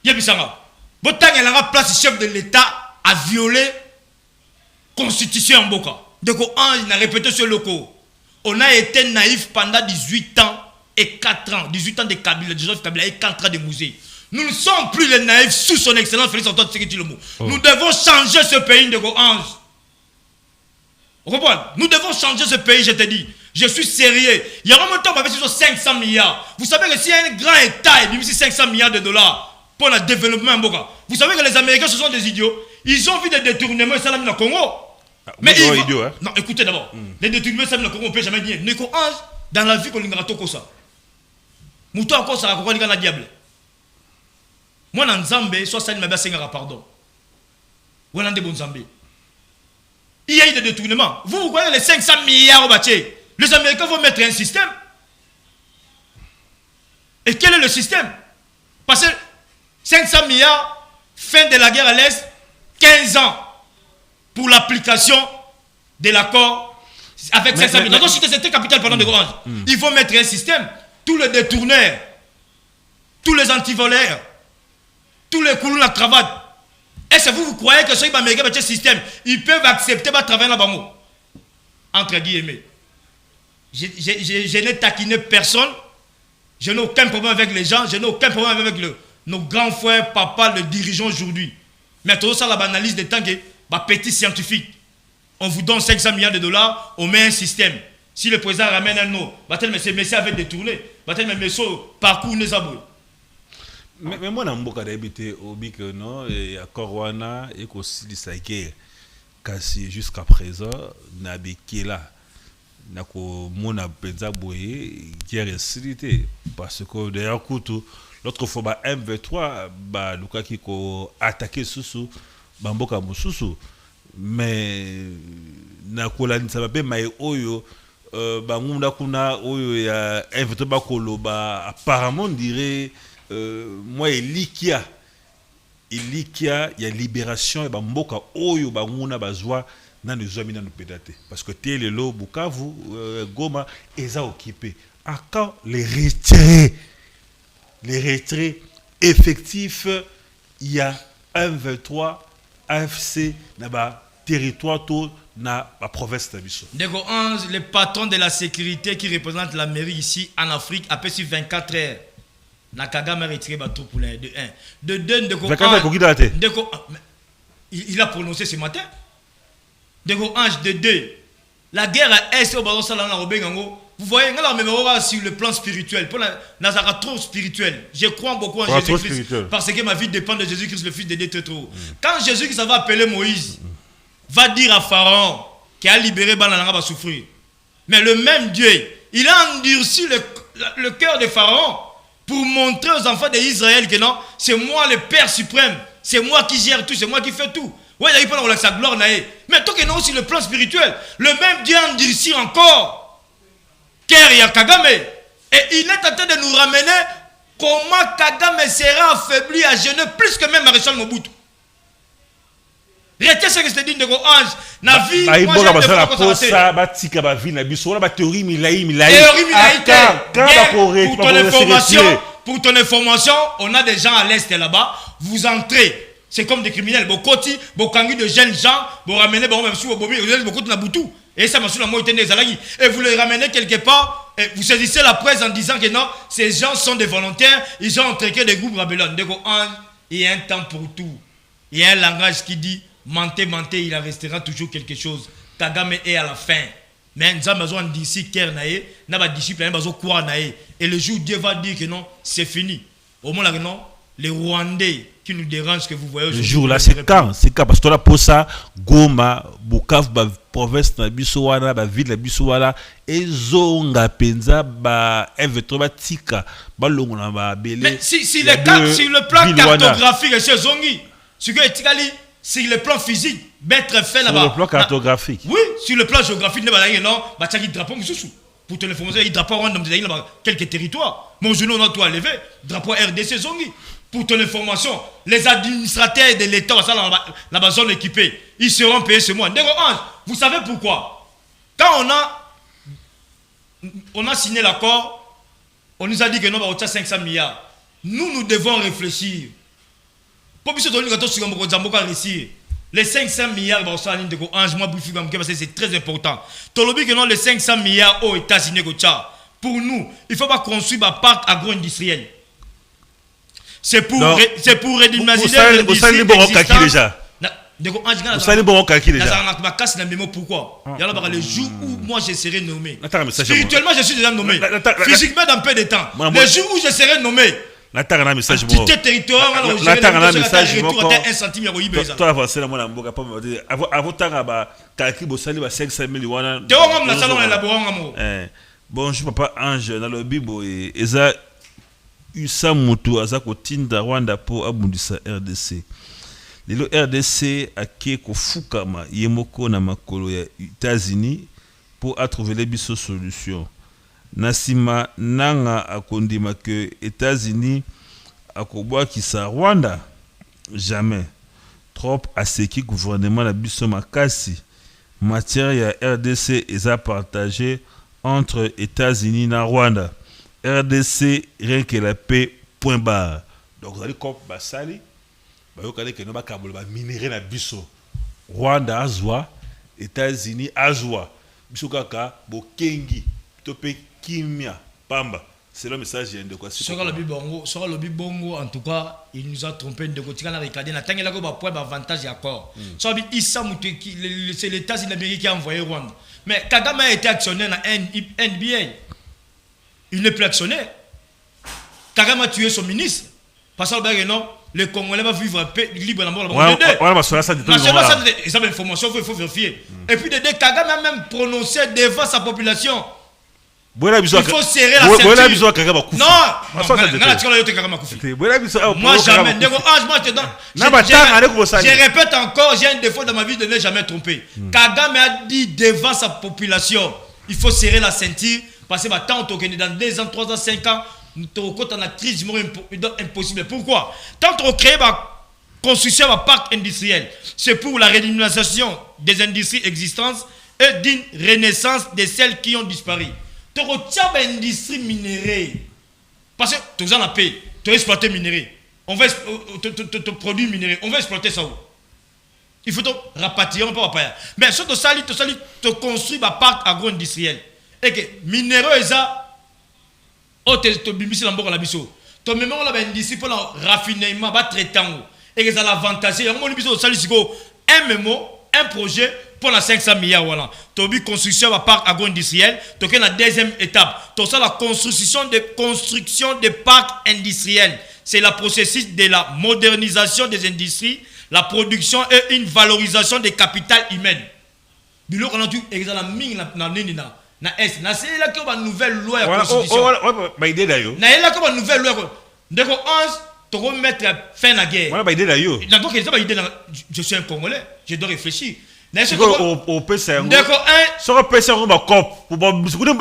Speaker 2: Yebisanga. Botan il a place chef de l'État a violé la constitution en Boka. Donc on a répété ce loco. On a été naïf pendant 18 ans. Et 4 ans, 18 ans de Kabila, 19 Kabila et 4 ans de Mouzé. Nous ne sommes plus les naïfs sous son excellence Félix Antoine Tshisekedi Tshilombo. Nous devons changer ce pays de Ange. Vous comprenez? Nous devons changer ce pays, je te dis. Je suis sérieux. Il y a un temps, on va sur 500 milliards. Vous savez que s'il y a un grand État, il y a 500 milliards de dollars pour le développement en Boka. Vous savez que les Américains, ce sont des idiots. Ils ont vu des détournements salami au Congo. Mais ils
Speaker 1: idiot, hein?
Speaker 2: Non, écoutez d'abord. Les détournements salami au Congo, on ne peut jamais dire. Ndeko Ange, dans la vie qu'on a tout ça. Moutou encore ça va quoi diable. Moi dans Nzambe soit ça m'a sengara pardon. Ou dans des bons Nzambe. Il y a eu des détournements. Vous voyez les 500 milliards au bâti. Les Américains vont mettre un système. Et quel est le système? Parce que 500 milliards fin de la guerre à l'Est, 15 ans pour l'application de l'accord avec 500 milliards. Donc si c'était capital pendant de grands, il faut mettre un système. Tous les détourneurs, tous les antivoleurs, tous les coulous la cravate. Est-ce que vous croyez que ceux qui ont ce système, ils peuvent accepter de travailler là-bas? Entre guillemets. Je n'ai taquiné personne. Je n'ai aucun problème avec les gens. Je n'ai aucun problème avec nos grands frères, papa, le dirigeant aujourd'hui. Mais tout ça, l'analyse des temps que petit scientifique. On vous donne 500 milliards de dollars, on met un système. Si le président ramène un nom, ces messieurs avaient détourné. Mais messieurs, parcours les aboués.
Speaker 1: Mais moi, je suis habité au Bic, non, et à Corwana, et aussi la guerre. Kasi jusqu'à présent, n'habité là. Mon appétit guerre est silité. Parce que d'ailleurs, l'autre fois, M23, Luka qui a attaqué Soussou, Bamboka Moussoussou. Mais, Nakolani Sababe, Maï Oyo. Kuna oyo ya invité bakolo apparemment on dirait moi ilikia ya libération et mboka oyo banguna bazwa na nzwami na pedate parce que telelo Bukavu Goma eza occupé à quand les retraits effectifs il y a 1-23 AFC na territoire tout na la province de Bissau.
Speaker 2: Ndeko Ange, le patron de la sécurité qui représente la mairie ici en Afrique, a passé 24 heures. Na Kagame a retiré bateau pour les de 1. De 2, Ndeko Ange. Il a prononcé ce matin. Ndeko Ange, de 2. La guerre à Est au Ballon Salana au Bengango, Vous voyez, sur le plan spirituel, pour Nazara trop spirituel. Je crois beaucoup en Jésus-Christ. Parce que ma vie dépend de Jésus-Christ, le Fils de Dieu. Quand Jésus-Christ va appeler Moïse, va dire à Pharaon qui a libéré Banananga va souffrir. Mais le même Dieu, il a endurci le cœur de Pharaon pour montrer aux enfants d'Israël que non, c'est moi le Père suprême, c'est moi qui gère tout, c'est moi qui fais tout. Oui, il a pas sa gloire. Mais tant que non, sur le plan spirituel, le même Dieu a endurci encore. Ker ya Kagame. Et il est en train de nous ramener comment Kagame sera affaibli à genoux plus que même Maréchal Mobutu. Retiens ce que je te dis de Ange. Na vie, moi j'ai des fois comme ça.
Speaker 1: Théorie
Speaker 2: pour ton information, on a des gens à l'est là-bas. Vous entrez. C'est comme des criminels. Bokoti, bokangi de jeunes gens, vous ramenez, même sous Bobi, vous avez beaucoup de Nabutu. Et ça m'a sur la moitié des Zalagi. Et vous les ramenez quelque part, et vous saisissez la presse en disant que non, ces gens sont des volontaires, ils ont entraîné des groupes rebelles. Il y a un temps pour tout. Il y a un langage qui dit, mentez, mentez, il en restera toujours quelque chose. Kagame est à la fin. Mais nous avons d'ici, Kernae, nous avons disciple, nous avons quoi nae. Et le jour où Dieu va dire que non, c'est fini. Au moins là, non, les Rwandais qui nous dérangent que vous voyez
Speaker 1: aujourd'hui. Le jour là, c'est quand? C'est quand? Parce que là, pour ça, Goma, Bukavu, province na biso wana ba ville na biso wana ezonga penza ba evetro tika ba longo na ba belé.
Speaker 2: Mais si le plan cartographique c'est zongi ce que etikali sur le plan physique mettre fait là-bas.
Speaker 1: Sur le plan cartographique.
Speaker 2: Oui, sur le plan géographique non ba tchaki drapeau mususu pour te l'informer il drapeau rwanda dans quelques territoires. Mon genou on a tout à lever drapeau RDC zongi. Pour ton information, les administrateurs de l'État, la zone équipée, ils seront payés ce mois. Vous savez pourquoi? Quand on a signé l'accord, on nous a dit que nous avons 500 milliards. Nous devons réfléchir. Pour que les 500 milliards, c'est très important. Les 500 milliards aux États-Unis, pour nous, il ne faut pas construire un parc agro-industriel. C'est pour redynamiser l'industrie existante. Pourquoi? Le jour où moi je serai nommé, spirituellement je suis déjà nommé, physiquement dans peu de temps, le jour où je serai nommé, entité territoriale, un centime.
Speaker 1: Toi avancé dans mon mboka pas avant tant kaki bosali ba 500 000 wana. Bonjour papa Ange dans le Bible et eza Usa Mutu azako tinda Rwanda po abundisa RDC. Lelo RDC ake kofukama yemoko na makolo ya États-Unis pour trouver les biso solution. Nasima nanga akondima que États-Unis akobwa kisa Rwanda jamais. Trop aseki gouvernement la biso makasi. Matière ya RDC eza partagé entre États-Unis na Rwanda. RDC, rien que la paix, point barre. Donc, vous allez comme Basali, vous allez que nous avons minéré la biso. Rwanda azwa, États-Unis azwa. Biso kaka, Bokengi, Tope Kimia, Pamba. C'est le message de quoi.
Speaker 2: Sur le Bibongo, en tout cas, il nous a trompé de côté. On a regardé, il y a un avantage et accord. C'est l'État-Unis d'Amérique qui a envoyé Rwanda. Mais Kagame a été actionnaire dans NBA. Il n'est plus actionnaire. Kagame a tué son ministre. Parce que non, les Congolais vont vivre libre dans le monde. Ils ont l'information, il faut vérifier. Et puis, Kagame a même prononcé devant sa population. Il faut serrer la ceinture. Non, moi jamais. Je répète encore, j'ai un défaut dans ma vie de ne jamais tromper. Kagame a dit devant sa population, il faut serrer la ceinture. Parce que tant dans 2 ans, 3 ans, 5 ans, nous avons une crise impossible. Pourquoi? Tant qu'on crée la construction d'un parc industriel, c'est pour la redynamisation des industries existantes et d'une renaissance de celles qui ont disparu. Tu retiens l'industrie minérale. Parce que tu as la paix, tu as exploité minerai. On va produire minerai. On va exploiter ça où? Il faut te rapatrier, on peut pas. Mais si tu construis un parc agro-industriel. Et que minéraux et ça, tu bimbisi l'ambord à la biso. Tu mets là industrie pour le raffinement, va traiter. Et que ça l'avantage. Un MMO, un projet pour la 500 milliards voilà. Tobi construction à parc agro-industriel, toqué la deuxième étape. Tout ça la construction des parcs industriels. C'est le processus de la modernisation des industries, la production et une valorisation des capitales humaines. Bilo on a tout exemple na est na c'est là que une nouvelle loi à constitution.
Speaker 1: Bah idée d'ailleurs.
Speaker 2: Na là comme une nouvelle loi. Donc 11 to remettre fin à la guerre.
Speaker 1: Voilà bah idée d'ailleurs.
Speaker 2: Donc je suis un Congolais, je dois réfléchir.
Speaker 1: C'est au PC.
Speaker 2: D'accord,
Speaker 1: sur le PC on va cop pour bon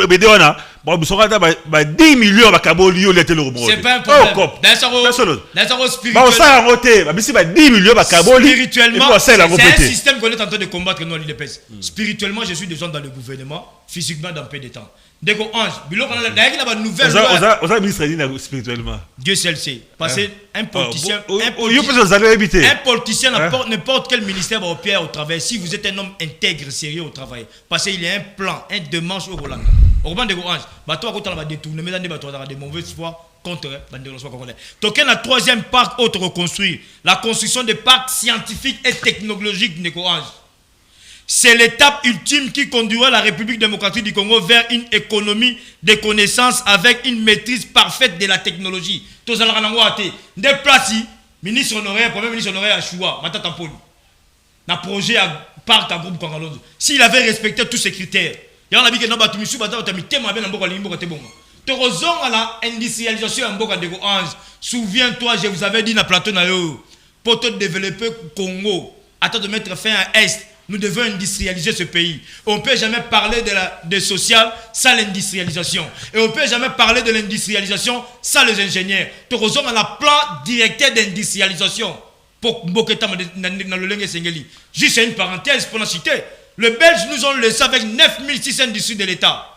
Speaker 1: BD on a bon sur ba 10 millions ba kaboli au l'été le rebond.
Speaker 2: C'est pas un problème. Dans spirituel.
Speaker 1: Ba ça roté, ba si ba 10 millions ba kaboli.
Speaker 2: Spirituellement, c'est un système qu'on est en train de combattre nous à l'IDPS. Spirituellement, je suis déjà dans le gouvernement, physiquement dans peu de temps. Dès qu'on ange, bilo on a la nouvelle loi.
Speaker 1: On a ministre spirituellement.
Speaker 2: Dieu seul sait. Parce que un politicien n'importe quel ministère au pied au travail. Si vous êtes un homme intègre, sérieux au travail, parce qu'il y a un plan, un démarche au Roland. Au moment de l'ange, toi quand on va détourner, mais on des mauvaises foi contre le congolais. Donc la troisième parc autre reconstruire, la construction des parcs scientifiques et technologiques de l'ange. C'est l'étape ultime qui conduira la République démocratique du Congo vers une économie de connaissances avec une maîtrise parfaite de la technologie. Tous les gens des places, ministre honoraire, premier ministre honoraire à Choua, Matata Poli, dans le projet à parc à groupe Congolais. S'il avait respecté tous ces critères, il y a un habit qui n'a pas mis sur la table, tu as la industrialisation en Boka de Ange. Souviens-toi, je vous avais dit dans le plateau, pour te développer le Congo, attends de mettre fin à Est. Nous devons industrialiser ce pays. On ne peut jamais parler de social sans l'industrialisation. Et on ne peut jamais parler de l'industrialisation sans les ingénieurs. Nous avons un plan directeur d'industrialisation. Pour Mboketa dans le Lengue Sengeli. Juste une parenthèse pour la citer. Le Belge nous ont laissé avec 9600 industries de l'État.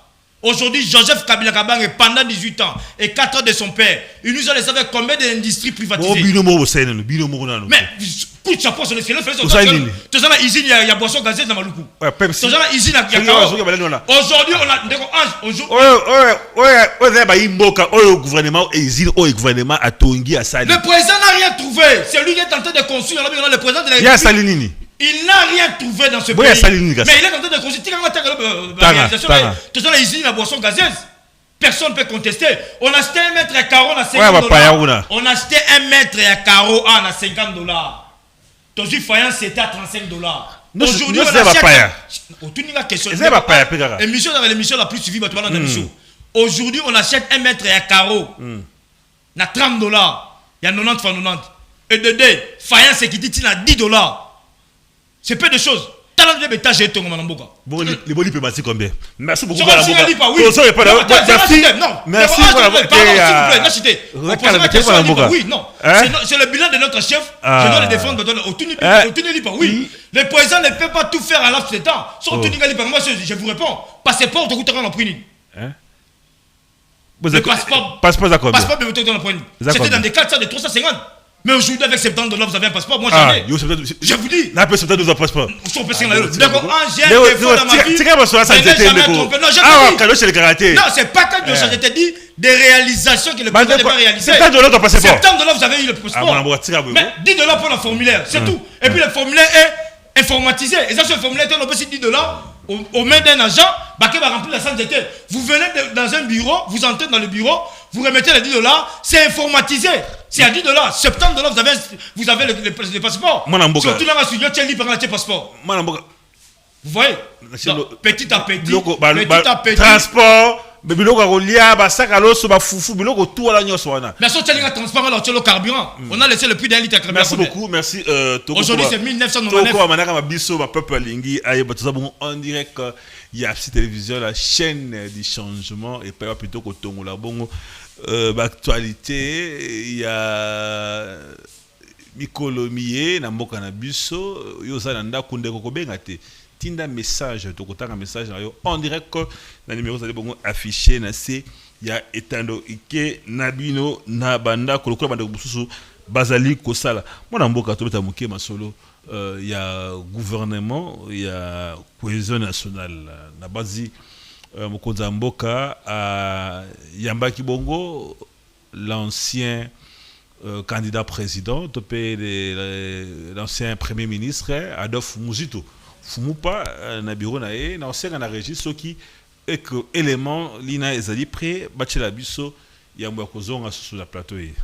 Speaker 2: Aujourd'hui, Joseph Kabila Kabang, pendant 18 ans et 4 ans de son père, il nous a laissé avec combien d'industries privatisées? Mais, coup de chapeau sur le ciel, tu as une usine, il y a boisson gazeuse dans Maluku. Tu as une usine, il y a Aujourd'hui, on a le président n'a rien trouvé. C'est lui qui est tenté de construire. Le président de la République. Il n'a rien trouvé dans ce pays. Mais il est en train de construire la réalisation. Tu as l'usine à boisson gazeuse. Personne ne peut contester. On a acheté un mètre à carreau à 50 $. On a acheté un mètre à carreau à 50 $. Ton jus faïence c'était à 35 $. Aujourd'hui, on achète. L'émission la plus suivie, aujourd'hui, on achète un mètre à carreau à 30 $. Il y a 90 fois 90. Et de deux, faïence qui dit à 10 $. C'est peu de choses. Talent de bétage et ton manamboka.
Speaker 1: Bon, les bolis peuvent passer combien? Merci beaucoup.
Speaker 2: Merci. Non. Merci. Oui, non. C'est le bilan de notre chef. Je dois le défendre. Oui. Le président ne peut pas tout faire à l'absence de temps. Moi, je vous réponds. Passeport, tu coûteras l'emprunt. Le passeport d'accord. Passeport, c'était dans des 400, des 350. Mais aujourd'hui, avec 70 $, vous avez un passeport. Moi, j'en ai. Je vous dis.
Speaker 1: N'a pas 70 $, passeport.
Speaker 2: D'accord, j'ai un défaut dans ma vie. Non, c'est pas quand je t'ai dit des réalisations que le président n'a pas réalisées.
Speaker 1: 70 $, ton passeport.
Speaker 2: 70 $, vous avez eu le passeport. Mais 10 $ pour le formulaire, c'est tout. Et puis le formulaire est informatisé. Et ça, ce formulaire, on peut 10 $. Aux mains d'un agent, qui va remplir la sainteté. Vous venez dans un bureau, vous entrez dans le bureau, vous remettez les 10 $, c'est informatisé. C'est à 10 $. 70 $, vous avez le passeport. Surtout dans la studio, tu as le passeport. Vous voyez? Petit à petit.
Speaker 1: Transport. Mais biloko rolia ba sac à l'eau so ba foufou biloko tout ala nyoso wana.
Speaker 2: Mais so tchélinga transparent alors le carburant. On a laissé le prix d'un litre à carburant.
Speaker 1: Merci beaucoup, merci
Speaker 2: Aujourd'hui c'est 1999.
Speaker 1: Toko manaka mabiso ba peuple lingi aye ba tout ça bon en direct il y a Apsi Télévision la chaîne du changement et pas plutôt que Tongo la bongo actualité il y a Mikolo Mié na mboka na biso yo za nda kunde ko benga te. Tinda message tokotanga message en direct na numéro ça bongo affiché na c'est il y a etando ike nabino na banda kolokula banda bususu bazali kosala mona mboka to beta muke masolo il y a gouvernement il y a cohésion nationale na bazi mokonza mboka yambaki bongo l'ancien candidat président l'ancien premier ministre Adolphe Muzito fumupa na bureau na ye na osenga na registre soki et que élément lina ezali prêt bachela biso ya mbo kozonga sur la plateau ye.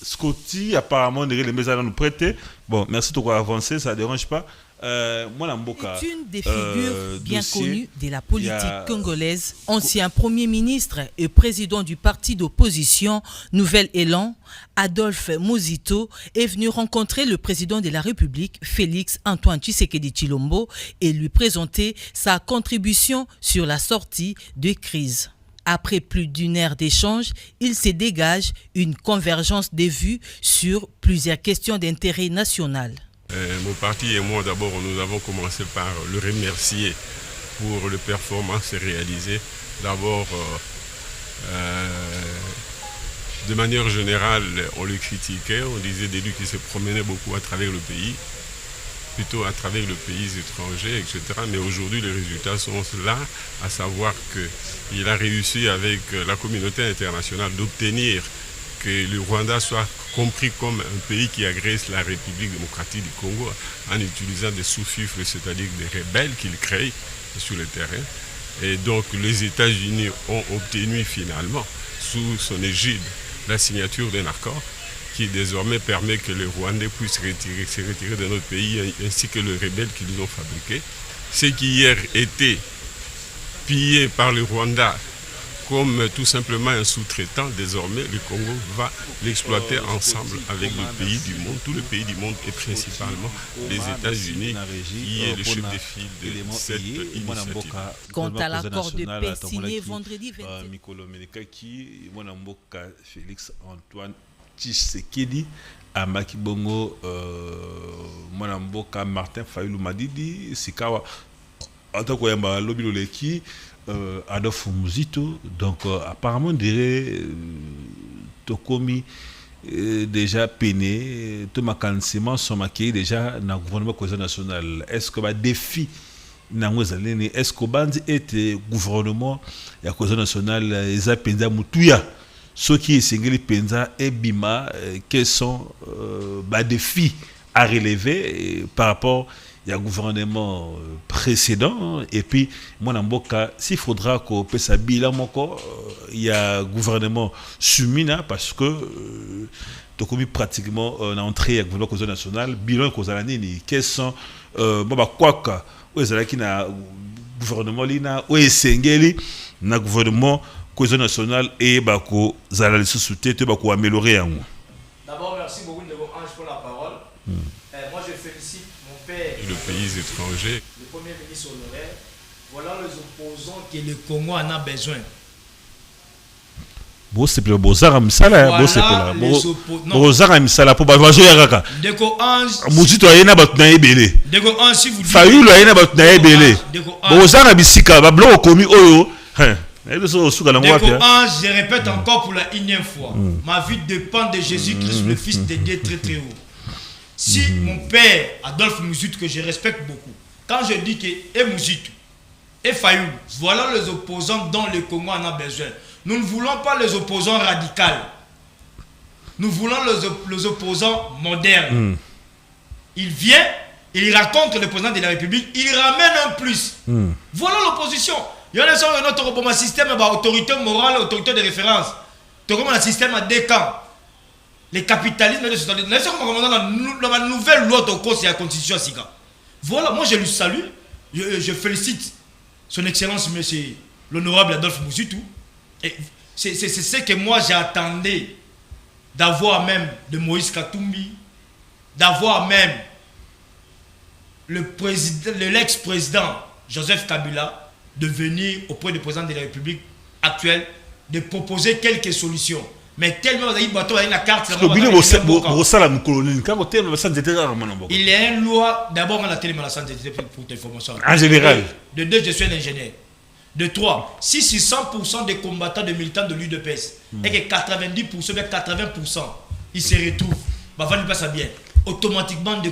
Speaker 1: Scotty apparemment les messages à nous prêter. Bon, merci de quoi avancer, ça ne dérange pas.
Speaker 3: C'est une des figures bien connues de la politique congolaise, ancien Premier ministre et président du parti d'opposition Nouvel Élan, Adolphe Muzito, est venu rencontrer le président de la République, Félix Antoine Tshisekedi Tshilombo, et lui présenter sa contribution sur la sortie de crise. Après plus d'une heure d'échange, il se dégage une convergence des vues sur plusieurs questions d'intérêt national.
Speaker 4: Mon parti et moi, d'abord, nous avons commencé par le remercier pour les performances réalisées. D'abord, de manière générale, on le critiquait, on disait des lui qui se promenaient beaucoup à travers le pays, plutôt à travers les pays étrangers, etc. Mais aujourd'hui, les résultats sont là, à savoir qu'il a réussi avec la communauté internationale d'obtenir que le Rwanda soit compris comme un pays qui agresse la République démocratique du Congo en utilisant des sous-fifres, c'est-à-dire des rebelles qu'il crée sur le terrain. Et donc les États-Unis ont obtenu finalement, sous son égide, la signature d'un accord qui désormais permet que les Rwandais puissent se retirer de notre pays ainsi que les rebelles qu'ils ont fabriqués. Ce qui hier était pillé par le Rwanda comme tout simplement un sous-traitant, désormais le Congo va l'exploiter ensemble avec le pays du monde, tous les pays du monde et principalement les États-Unis qui est le chef de file de cette initiative.
Speaker 3: Quant à l'accord de paix signé vendredi 27
Speaker 1: Félix Antoine Tshisekedi amaki bongo mwana mboka Martin Fayulu Madidi sikawa atako yamba lobi loleki Adolphe Muzito, donc apparemment dirait Tokomi déjà peiné, tout ma canissement sont maquillés déjà dans le gouvernement national. Est-ce que le défi est-ce que bandi était gouvernement et la national ils a penza mutuya ceux qui singeli penza et bima quels sont les défis à relever par rapport il y a un gouvernement précédent et puis moi namboka s'il faudra qu'on peut s'habiller il y a un gouvernement sumina parce que tokomi pratiquement l'entrée à gouvernement cause national bilan cause l'année quels sont quoi que ezalaki na gouvernement lina o esengeli na gouvernement cause national et bako zala lisusu te bako améliorer yango.
Speaker 2: D'abord merci beaucoup de Ange pour la parole. Moi je félicite
Speaker 4: le pays étranger.
Speaker 2: Le Premier ministre honoraire, voilà les opposants que le Congo en a besoin.
Speaker 1: Bon, c'est plus Bozara Msala, bon, c'est plus Bozara Msala pour Bavajo Yaraka.
Speaker 2: Deko Ange.
Speaker 1: Muzito ayena batna ebele.
Speaker 2: Deko Ange, si vous dites.
Speaker 1: Fayulu ayena batna ebele. Bozara Bisika, Bablo komi oyo. Deko Ange,
Speaker 2: je répète encore pour la énième fois. Ma vie dépend de Jésus-Christ, le Fils de Dieu très très haut. Si mon père, Adolphe Muzito, que je respecte beaucoup, quand je dis que et Muzito, et Fayulu, voilà les opposants dont le Congo en a besoin. Nous ne voulons pas les opposants radicaux. Nous voulons les opposants modernes. Il vient, il raconte le président de la République, il ramène un plus. Voilà l'opposition. Il y a notre système d'autorité morale, autorité de référence. Un système à deux camps. Les capitalismes et le socialisme. La nouvelle loi de cause et la constitution. Voilà, moi je lui salue. Je félicite son excellence, monsieur l'honorable Adolphe Muzito. C'est ce que moi j'attendais d'avoir même de Moïse Katumbi, d'avoir même l'ex-président Joseph Kabila de venir auprès du président de la République actuelle de proposer quelques solutions. Mais tellement il y a une loi d'abord dans la télé pour l'information.
Speaker 1: En général.
Speaker 2: De deux, je suis un ingénieur. De 3, si 100% des combattants, des militants de l'UDPS et que 90%, bien 80%, ils se retrouvent, bah, va nous passer bien. automatiquement de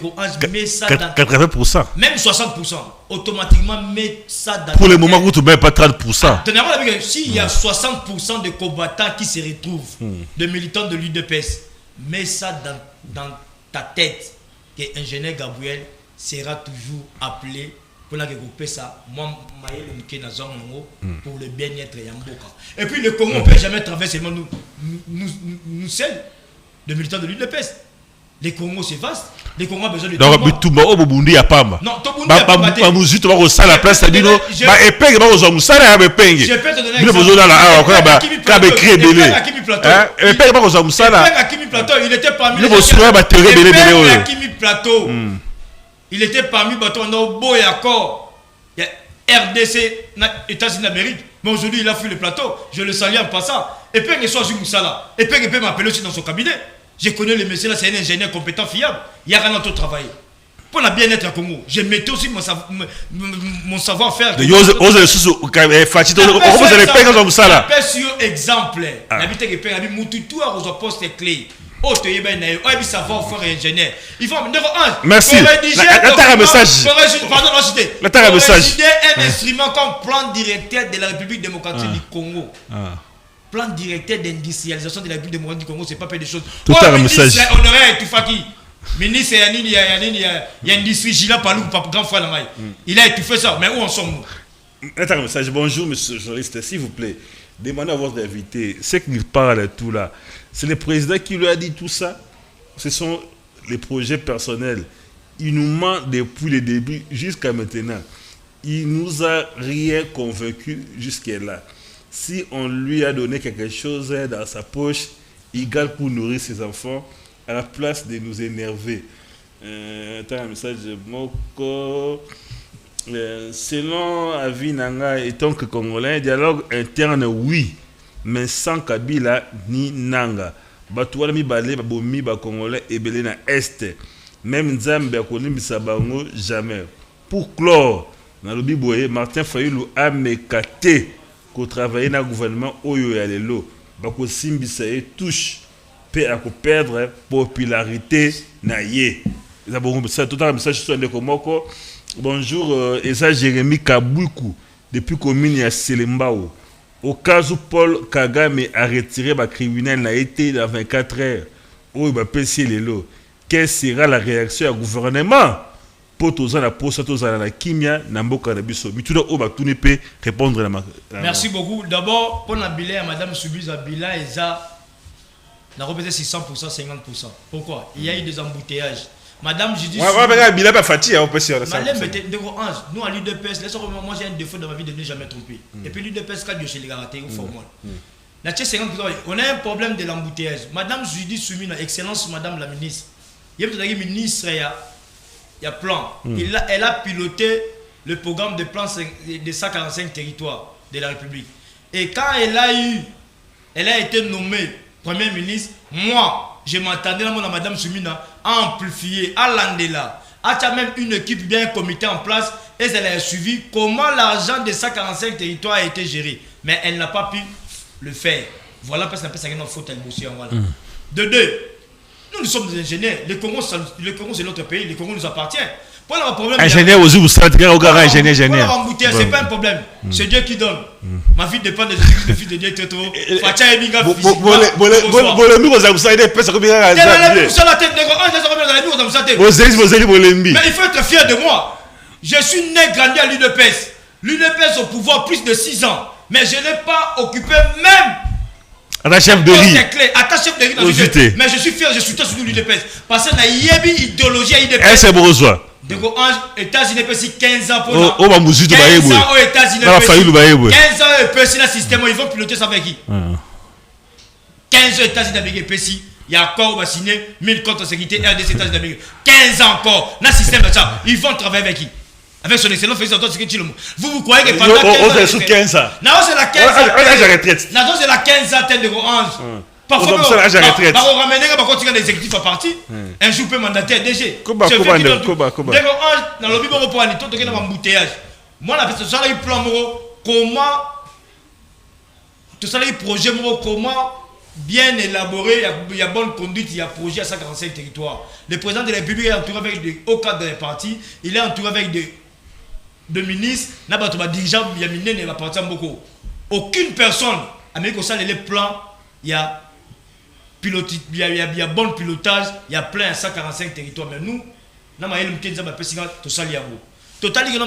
Speaker 2: met ça dans
Speaker 1: 80%.
Speaker 2: même 60%. Automatiquement met ça dans
Speaker 1: pour le moment vous ne pas 30%.
Speaker 2: S'il y a 60% de combattants qui se retrouvent, de militants de l'UDPS, mets ça dans ta tête que l'ingénieur Gabriel sera toujours appelé pour la regrouper ça. Moi, pour le bien-être Yamboka. Et puis le Congo ne peut jamais traverser seulement nous seuls, de militants de l'UDPS. Les Congo c'est vaste. Les Congo a besoin de
Speaker 1: donc tout le monde Burundi y a pas mal.
Speaker 2: Non, tout le monde a pas mal.
Speaker 1: Musu to ba ça la place ça dit non. Ba epenge ba zo musala ya epenge.
Speaker 2: Je peux te donner
Speaker 1: un exemple. Ka ba créer belé. Hein? Epenge ba zo musala.
Speaker 2: Il était parmi
Speaker 1: les
Speaker 2: Plateau. Il était parmi bateau no boy accord. Il y a RDC États-Unis d'Amérique. Mais aujourd'hui il a fui le plateau. Je le salue en passant. Epenge soit sur Moussala. Epenge peut m'appeler aussi dans son cabinet. Je connais le monsieur là, c'est un ingénieur compétent, fiable. Il y a rien d'autre travail. Pour la bien-être à Congo, je mettais aussi mon savoir-faire.
Speaker 1: Exemple. Merci.
Speaker 2: Un instrument comme plan directeur de la République démocratique du Congo. Plan directeur d'industrialisation de la République démocratique du Congo, c'est pas peu de choses.
Speaker 1: Tout un message.
Speaker 2: Honoré Toufaki, ministre, il y a industrie, Gila Palou, grand frère Langaï. Il a étouffé ça, mais où en sommes-nous?
Speaker 1: Un message. Bonjour, monsieur le journaliste, s'il vous plaît. Demandez à votre invité, c'est qu'il parle de tout là. C'est le président qui lui a dit tout ça. Ce sont les projets personnels. Il nous ment depuis le début jusqu'à maintenant. Il nous a rien convaincu jusqu'à là. Si on lui a donné quelque chose dans sa poche, il garde pour nourrir ses enfants à la place de nous énerver. Un message Moko. Selon Avi Nanga et tant que Congolais, dialogue interne, oui, mais sans Kabila ni Nanga. Batouala mi balé, babomi, ba Congolais et belé na Est. Même Nzambe akolimiisa bango jamais. Pour clore, dans le Biboye, Martin Fayulu a mekate qu'on travaille dans le gouvernement Oyo ya lelo. Bako simbisa e touche. Pe à perdre popularité na ye. C'est tout un message sur le Komoko. Bonjour, Esa Jérémy Kaboukou, depuis commune à Selembao. Au cas où Paul Kagame a retiré ma criminel n'a été dans 24 heures, où il va passer les lots. Quelle sera la réaction du gouvernement pour tous la poste, tous la kimia, n'amboka na biso. Mais tout le monde va tout répondre à ma.
Speaker 2: Merci beaucoup. D'abord, pour la bilan, Madame Soubiza Bilan, Esa n'a représenté 600%, 50%. Pourquoi? Il y a eu des embouteillages. Madame, je dis. Nous, à l'UDPS, moi j'ai un défaut dans ma vie de ne jamais tromper. Et puis l'UDPS, quand je l'ai garaté, il faut moi. La 50%, on a un problème de l'embouteillage. Madame Judy Soumina, excellence, Madame la ministre. Il y a un ministre, il y a plan. Elle a piloté le programme de plan de 145 territoires de la République. Et quand elle a été nommée Premier ministre, moi, je m'attendais à Madame Soumina à amplifier, à l'andela. À même une équipe, bien un comité en place, et elle a suivi comment l'argent de 145 territoires a été géré. Mais elle n'a pas pu le faire. Voilà parce que c'est une faute à l'émotion. Voilà. De deux, nous sommes des ingénieurs. Le Congo c'est notre pays, le Congo nous appartient. Pas le problème.
Speaker 1: Ingénieur aussi, vous savez, ingénieur.
Speaker 2: C'est pas un problème. C'est Dieu qui donne. Ma vie dépend des fils de Dieu très trop. Fatia et Binga. Mais il faut être fier de moi. Je suis né grandi à l'UDPS. L'UDPS au pouvoir plus de 6 ans. Mais je n'ai pas occupé même.
Speaker 1: Attaché chef de riz.
Speaker 2: Attaché chef de riz dans l'UDPS. Mais je suis fier, je suis sur l'UDPS. Parce que il y a une idéologie à l'UDPS.
Speaker 1: C'est besoin.
Speaker 2: De États-Unis, 15 ans pour
Speaker 1: 15 ans aux
Speaker 2: États-Unis, 15 ans le système, ils vont piloter ça avec qui? 15 ans États-Unis d'Amérique, il y a encore signé 1000 comptes de sécurité RDC États-Unis d'Amérique. 15 ans encore, dans le système de ça, ils vont travailler avec qui? Avec son excellent président de sécurité. Vous croyez que pendant 15 ans, non, c'est la 15 ans, c'est la 15 ans de Orange. Parfois, on va ramener des exécutifs à partir. Un jour, peut mandater DG. Dans le bureau pour aller, tout dans l'embouteillage. Moi, la personne, ça plan, comment, tout ça, projet, comment bien élaboré, il y a bonne conduite, il y a projet à 145 territoires. Le président de la République est entouré avec des hauts cadres des partis, il est entouré avec des ministres, des dirigeants, il y a miné, il va partir beaucoup. Aucune personne, avec ça, les plans, il y a bon pilotage, il y a plein à 145 territoires. Mais nous, nous avons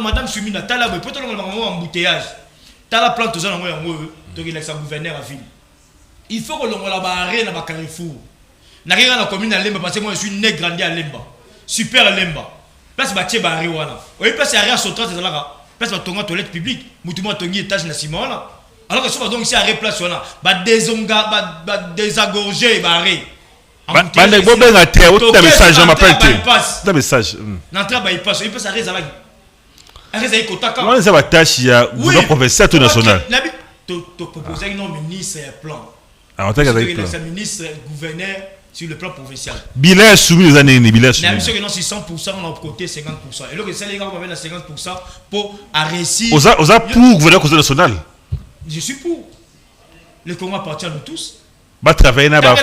Speaker 2: madame Sumina, tu as la embouteillage, tu as la plante, tu as le gouverneur à ville. Il faut que l'on la barre dans le Carrefour. Je suis dans la commune de Lemba parce que moi je suis né grandi à Lemba. Super Lemba. Place Baché Barré wana. Oui, place à Sotra, c'est là. Place à Tonga toilette publique. Moutouma Tongi étage na Simona. Alors que si on donc ici à replace wana, ba désonga, ba désagorger Barré.
Speaker 1: Bande bobe na terre, où ta message m'appelle ta message.
Speaker 2: N'entre bypass, il peut ça reza avec. Reza Kotaka.
Speaker 1: Moi ça va tâche ya gouvernement provincial tout national.
Speaker 2: Tu proposes un ministre et un plan.
Speaker 1: Alors, tu as
Speaker 2: un ministre, gouverneur sur le plan provincial.
Speaker 1: Bilan soumis les années, bilan soumis.
Speaker 2: Mais ceux qui sont 100%, on a côté 50%. Et là, les gars vont mettre à 50% pour arrêter.
Speaker 1: Osa pour gouverneur conseil national.
Speaker 2: Je suis pour. Le Congo appartient à nous tous.
Speaker 1: Va travailler là-bas.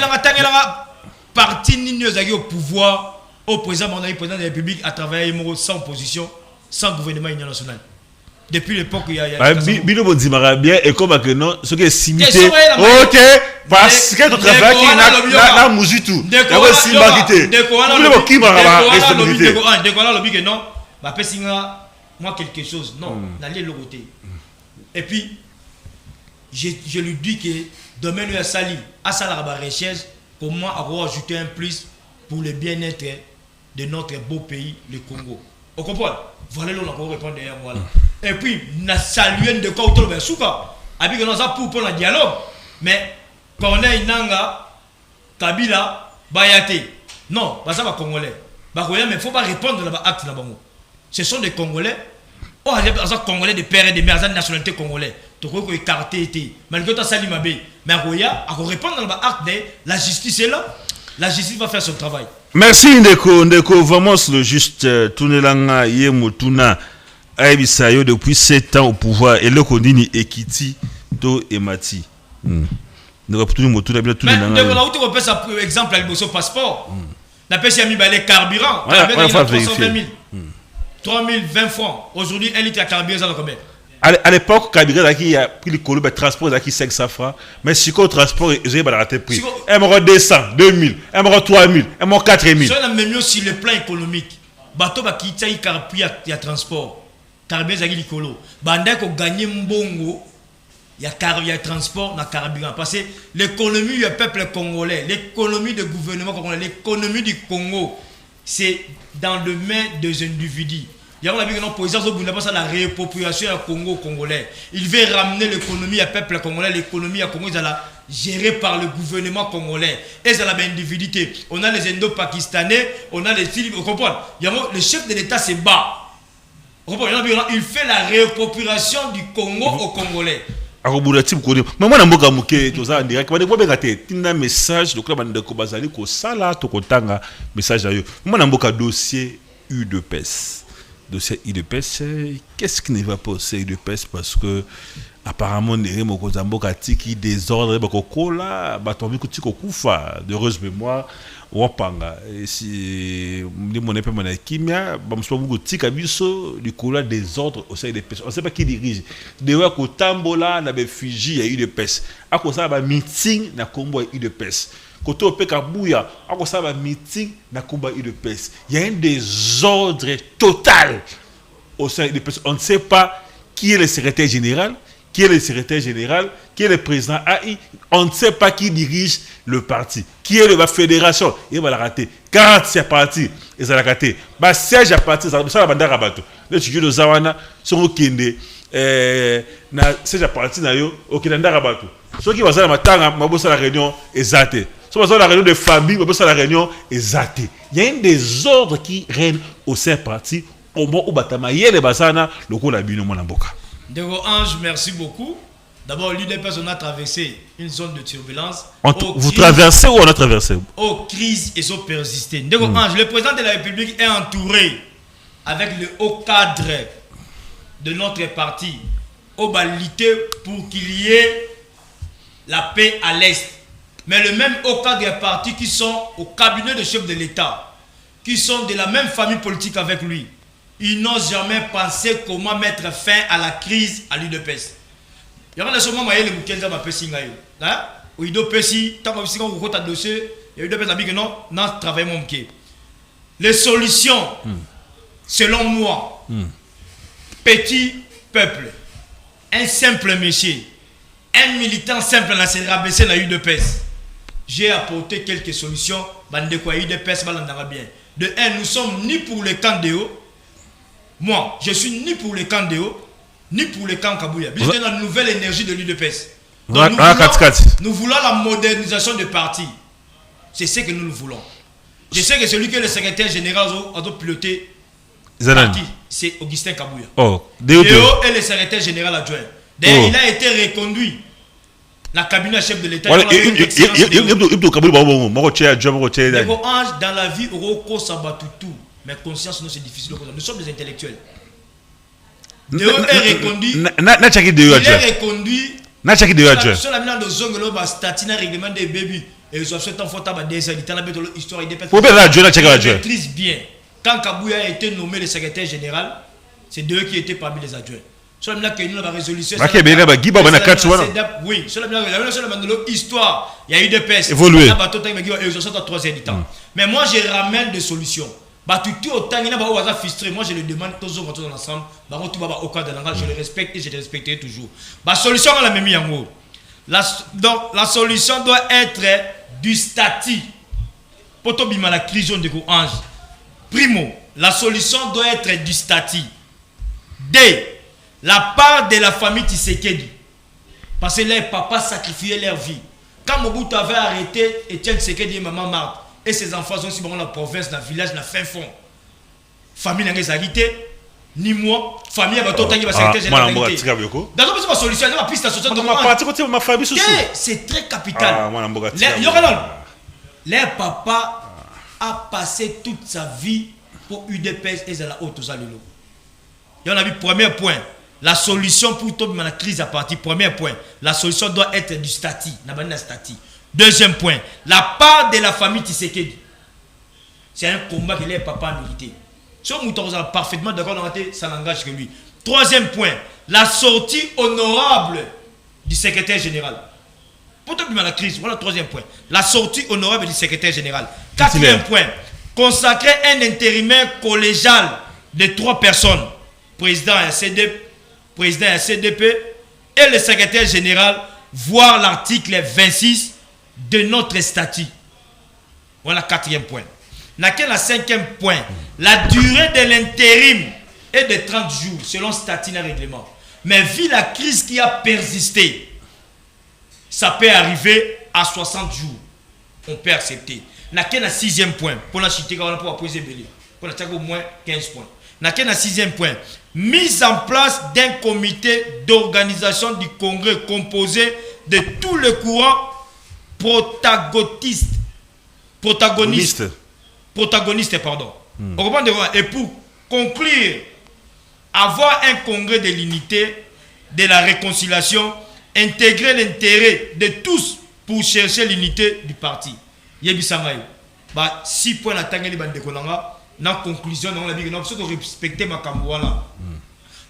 Speaker 2: Parti ni au pouvoir, au président de la République, à travailler sans opposition, sans gouvernement union nationale. Depuis l'époque, il y a
Speaker 1: Bino Bondimara bien et comme que non, ce qui est simité. Ok, parce que tu travailles qui n'a mousu tout. D'accord, simbarité. D'accord, qui m'a responsabilité.
Speaker 2: D'accord, lobby que non, bah pesinga moi quelque chose. Non, n'allez le côté. Et puis je lui dis que demain nous a sali, à ça la recherche, comment avoir ajouté un plus pour le bien-être de notre beau pays, le Congo. Vous comprenez? Voilà là on va répondre derrière moi là. Et puis na saluer de quoi autour de souka. Abi que nous a pour le dialogue. Mais Corneille Nanga Kabila Bayate. Non, bah ça va congolais. Bah mais il faut pas répondre là-bas acte là-bas. Ce sont des Congolais. Oh, les Congolais de père et de mère, nationalité congolais. Tu crois que écarté était. Malgré ta salimabé. Mais Roya, à répondre là-bas acte, la justice est là. La justice va faire son travail.
Speaker 1: Merci Ndeko, vraiment le juste Tunelanga Yemotuna Aïbisayo depuis 7 ans au pouvoir et le Kondini Ekiti To Emati. Ndeko Tuni Motuna bien Tunelanga.
Speaker 2: Mais Ndeko on peut ça exemple à l'imposion passeport. La pêche a mis les carburants.
Speaker 1: Ouais,
Speaker 2: 320 000. 3020 francs. Aujourd'hui 1 litre de carburant ça va combien?
Speaker 1: À l'époque, carburant qui a pris le colo, le transport qui 500 francs. Mais si le transport, j'ai raté prix. Un mort 200, 2000, un mort 3000, un mort 4000.
Speaker 2: Si on a même sur le plan économique, bateau qui tient carburant, il y a transport. Carburant, il y a colo. Bandai ko gagner mbongo, il y a transport dans carburant. Parce que l'économie du peuple congolais, l'économie du gouvernement congolais, l'économie du Congo, c'est dans le main des individus. Il y a la réappropriation du Congo congolais. Il veut ramener l'économie à peuple congolais, l'économie à Congo, gérée par le gouvernement congolais. Et ça la individualité. On a les Indo-Pakistanais, on a les Philippines. Vous comprenez? Le chef de l'État c'est bas. Vous comprenez? Il fait la réappropriation du Congo aux Congolais.
Speaker 1: Mais moi, je suis en direct. Je suis un message. Je suis un message. Moi, je suis un dossier UDPS. Dossier UDPS, qu'est-ce qui ne va pas au UDPS? Parce que apparemment les Mokozamboka tiki désordre bakokola batombi kutiko kufa de heureuse mémoire wapanga si mon épée mon kimia bamso buko tika biso du cola désordre au UDPS. On sait pas qui dirige de wa ko tambola na be Fiji ya UDPS akosa ba meeting na kombo ya UDPS. Koto peka bouya akosa ba meeting na kombo ya UDPS. Il y a un désordre total au sein de l'UDPS. On ne sait pas qui est le secrétaire général, qui est le secrétaire général, qui est le président AI. On ne sait pas qui dirige le parti, qui est la fédération. Il va la rater. 40 partis, ils vont la rater. Bah, siège à parti, ça va bandar rabato. Le sujet de Zawana, sur le Kende, na siège à parti, na yo, au Kenda rabato. Ceux qui vont à la matanga, mabosa la réunion, exacté. Ceux qui vont à la réunion de famille, mabosa la réunion, exacté. Il y a un désordre qui règne au sein parti. Au moment où Batama yele basana, le coup la bino monamboka.
Speaker 2: Ndeko Ange, merci beaucoup. D'abord, l'UDPS, on a traversé une zone de turbulence.
Speaker 1: Vous traversez ou on a traversé?
Speaker 2: Aux crises et sont persisté. Ndeko Ange, le président de la République est entouré avec le haut cadre de notre parti au balité pour qu'il y ait la paix à l'Est. Mais le même au cadre des partis qui sont au cabinet de chef de l'État, qui sont de la même famille politique avec lui, ils n'ont jamais pensé comment mettre fin à la crise à l'UDPS. Il y a des moments où il y a des gens qui ont fait les solutions, selon moi, petit peuple, un simple monsieur, un militant simple dans la rabaisser la UDPS. J'ai apporté quelques solutions. De un, nous sommes ni pour le camp de haut. Moi, je suis ni pour le camp de haut, ni pour le camp Kabouya. Je suis dans la nouvelle énergie de l'UDPS. Nous voulons la modernisation du parti. C'est ce que nous voulons. Je sais que celui qui est le secrétaire général a piloté le parti, c'est Augustin Kabouya. Déo est le secrétaire général adjoint. D'ailleurs, il a été reconduit. La cabinet chef de l'État. Dans la vie, mais conscience, c'est difficile. Nous sommes des intellectuels. Déo est reconduit. Il est reconduit. Règlement des bébés. Et ils ont fait un photo des histoire. Il maîtrise bien. Quand Kabouya a été nommé le secrétaire général, c'est Déo qui était parmi les adjoints. Cela veut dire que nous avons résolution. Oui, cela veut dire histoire. Il y a eu des pestes. Évolué. Mais moi, je ramène des solutions. Moi, je le demande tous ensemble. Je le respecte et je le respecterai toujours. La solution, on l'a mis en haut. Donc, la solution doit être du statut. Pour tout la crise de Ange. Primo, la solution doit être du statut. D. La part de la famille Tshisekedi. Parce que les papas sacrifiaient leur vie. Quand Mobutu avait arrêté Etienne Tshisekedi et Maman Marthe, et ses enfants sont aussi dans la province, dans le village, dans la fin fond. Famille n'a pas arrêté, ni moi, famille n'a pas arrêté, j'ai la vérité. Dans une solution, il y a piste à solution. C'est très capital. Les papas a passé toute sa vie pour UDPS et la haute aux allélos. Et on a vu premier point. La solution pour toute la crise à partir, premier point, la solution doit être du statut. Deuxième point, la part de la famille Tshisekedi. C'est un combat que les papas militaires. Si on est parfaitement d'accord, ça n'engage que lui. Troisième point, la sortie honorable du secrétaire général. Pour toute la crise, voilà le troisième point. La sortie honorable du secrétaire général. Quatrième point, consacrer un intérimaire collégial de 3 personnes. Président et CDP et le secrétaire général, voir l'article 26 de notre statut. Voilà le 4e point. Le 5e point, la durée de l'intérim est de 30 jours selon statut et règlement. Mais vu la crise qui a persisté, ça peut arriver à 60 jours. On peut accepter. Le 6e point, pour la chiter, pour poser belé. Pour la au moins 15 points. Le 6e point, mise en place d'un comité d'organisation du congrès composé de tous les courants protagonistes. Et pour conclure, avoir un congrès de l'unité, de la réconciliation, intégrer l'intérêt de tous pour chercher l'unité du parti. Yebisangaï. 6 points à dans conclusion,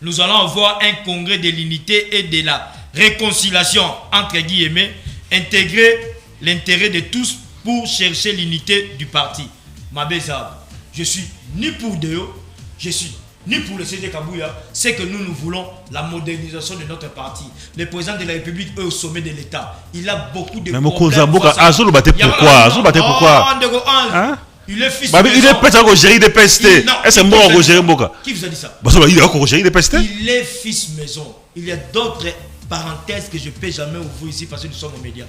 Speaker 2: nous allons avoir un congrès de l'unité et de la réconciliation, entre guillemets, intégrer l'intérêt de tous pour chercher l'unité du parti. Je suis ni pour Déo, je suis ni pour le CD Kabouya, c'est que nous voulons la modernisation de notre parti. Le président de la République est au sommet de l'État. Il a beaucoup de problèmes. Pourquoi il est fils de
Speaker 1: il est peut-être encore gérer des pestes. Est-ce que moi encore gérer Mboka?
Speaker 2: Qui vous a dit ça?
Speaker 1: Il est encore gérer des pestes.
Speaker 2: Il est fils maison. Il y a d'autres parenthèses que je ne peux jamais ouvrir ici parce que nous sommes aux médias.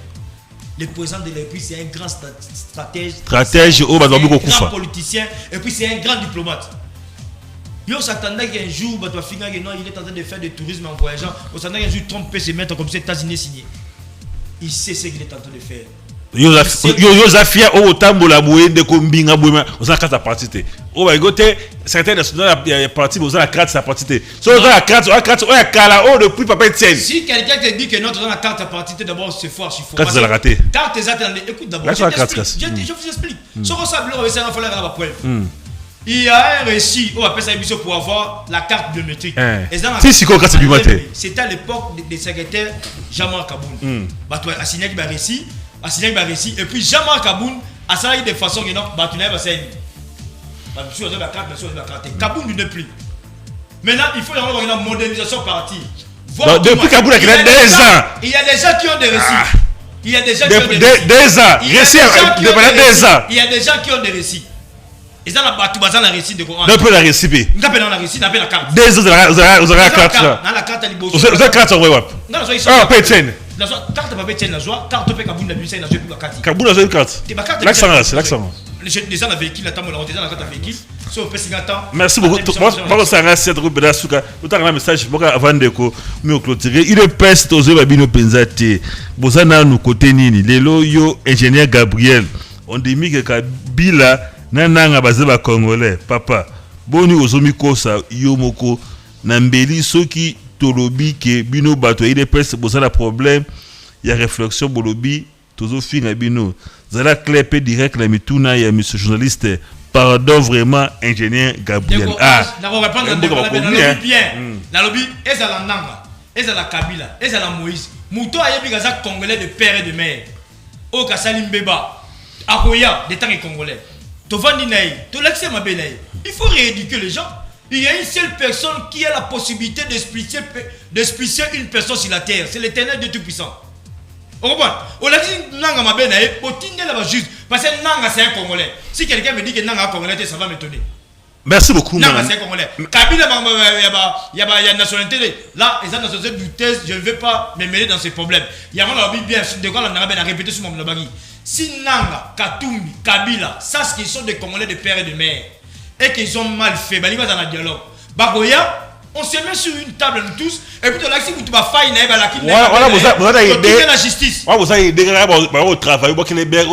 Speaker 2: Le président de la République, c'est un grand stratège. Un grand politicien. Et puis c'est un grand diplomate. On s'attendait qu'un jour, il est en train de faire du tourisme en voyageant. On s'attendait qu'un jour, Trump peut se mettre comme ça, États-Unis signé. Il sait ce qu'il est en train de faire.
Speaker 1: Yosafia au tambola boye de kombinga boye on a carte à partité. Oh bah écoutez, certains nationaux il y a parti on a la carte à partité. So on a la carte on a kala oh depuis papa Etienne.
Speaker 2: Si quelqu'un te dit que notre on a carte à partité d'abord c'est fort, il faut.
Speaker 1: Carte de la raté.
Speaker 2: Carte exactement, écoute d'abord. Je vous explique. Ce qu'on s'appelle on va essayer de faire la problème. Il y a un récit, on appelle ça émission pour avoir la carte biométrique.
Speaker 1: Si quoi carte biométrique.
Speaker 2: C'était à l'époque des secrétaires Jean-Marc Kaboun. Bah toi assigné qui récit. Et puis Jean-Marc Kaboun a ça de façon que non bah tu n'as pas ça. Bah monsieur la carte Kaboun ne plus. Maintenant il faut y avoir une modernisation partie.
Speaker 1: Depuis Kaboun il y a des ans.
Speaker 2: Il y a des gens qui ont des récits. Il y a des gens qui ont des récits.
Speaker 1: Des ans.
Speaker 2: Il y a des gens qui ont des récits. Et ça la batu bazan la récit de Coran.
Speaker 1: N'appelle la récit.
Speaker 2: N'appelle la récit, n'appelle la carte.
Speaker 1: Des ans vous avez la carte là.
Speaker 2: Dans la carte à l'Ibo.
Speaker 1: Vous avez la carte ouais. Ah pas Etienne.
Speaker 2: La carte pas Etienne la joie, carte pe Kaboun la bulle la joie pour la carte.
Speaker 1: Kaboun a une carte. L'accent c'est l'accent.
Speaker 2: Les gens la véhicule la table la déjà la carte véhicule. So pe singata.
Speaker 1: Merci beaucoup. Moi ça reste cette groupe de suka. Autant un message pour avant de ko me clôturer. Il est peste aux babino penzate. Bozana nous côté nini. Lelo yo ingénieur Gabriel. On dit que Kabila nananga bazeba congolais papa boni ozomi kosa yo moko na mbeli soki tolobi ke bino bato ile pese bozala problème ya réflexion bolobi tozo finga bino zala clair pe direct la mituna ya monsieur journaliste pardon vraiment ingénieur Gabriel
Speaker 2: na ko répondre bien na lobi ezala nanga ezala Kabila ezala Moïse muto ayebi gaza congolais de père et de mère o kasali mbeba akoya des temps congolais. Il faut rééduquer les gens. Il y a une seule personne qui a la possibilité d'expulser une personne sur la terre. C'est l'Éternel de Tout-Puissant. On comprend? On a dit Nanga Mabenaï, juste parce que Nanga c'est un Congolais. Si quelqu'un me dit que Nanga est un Congolais, ça va m'étonner.
Speaker 1: Merci beaucoup.
Speaker 2: Nanga c'est un Congolais. Kabila, il y a une nationalité. Là, ils ont une nationalité douteuse. Je ne vais pas me mêler dans ces problèmes. Il y a un bien de quoi on a répété sur mon blabagi. Si Nanga, Katumbi, Kabila, sachent qu'ils sont des Congolais de père et de mère et qu'ils ont mal fait, bah, ils vont dans le dialogue. Bagoya, on se met sur une table nous tous et puis de là, si vous avez failli, vous avez la justice.
Speaker 1: Vous avez des travail, vous avez des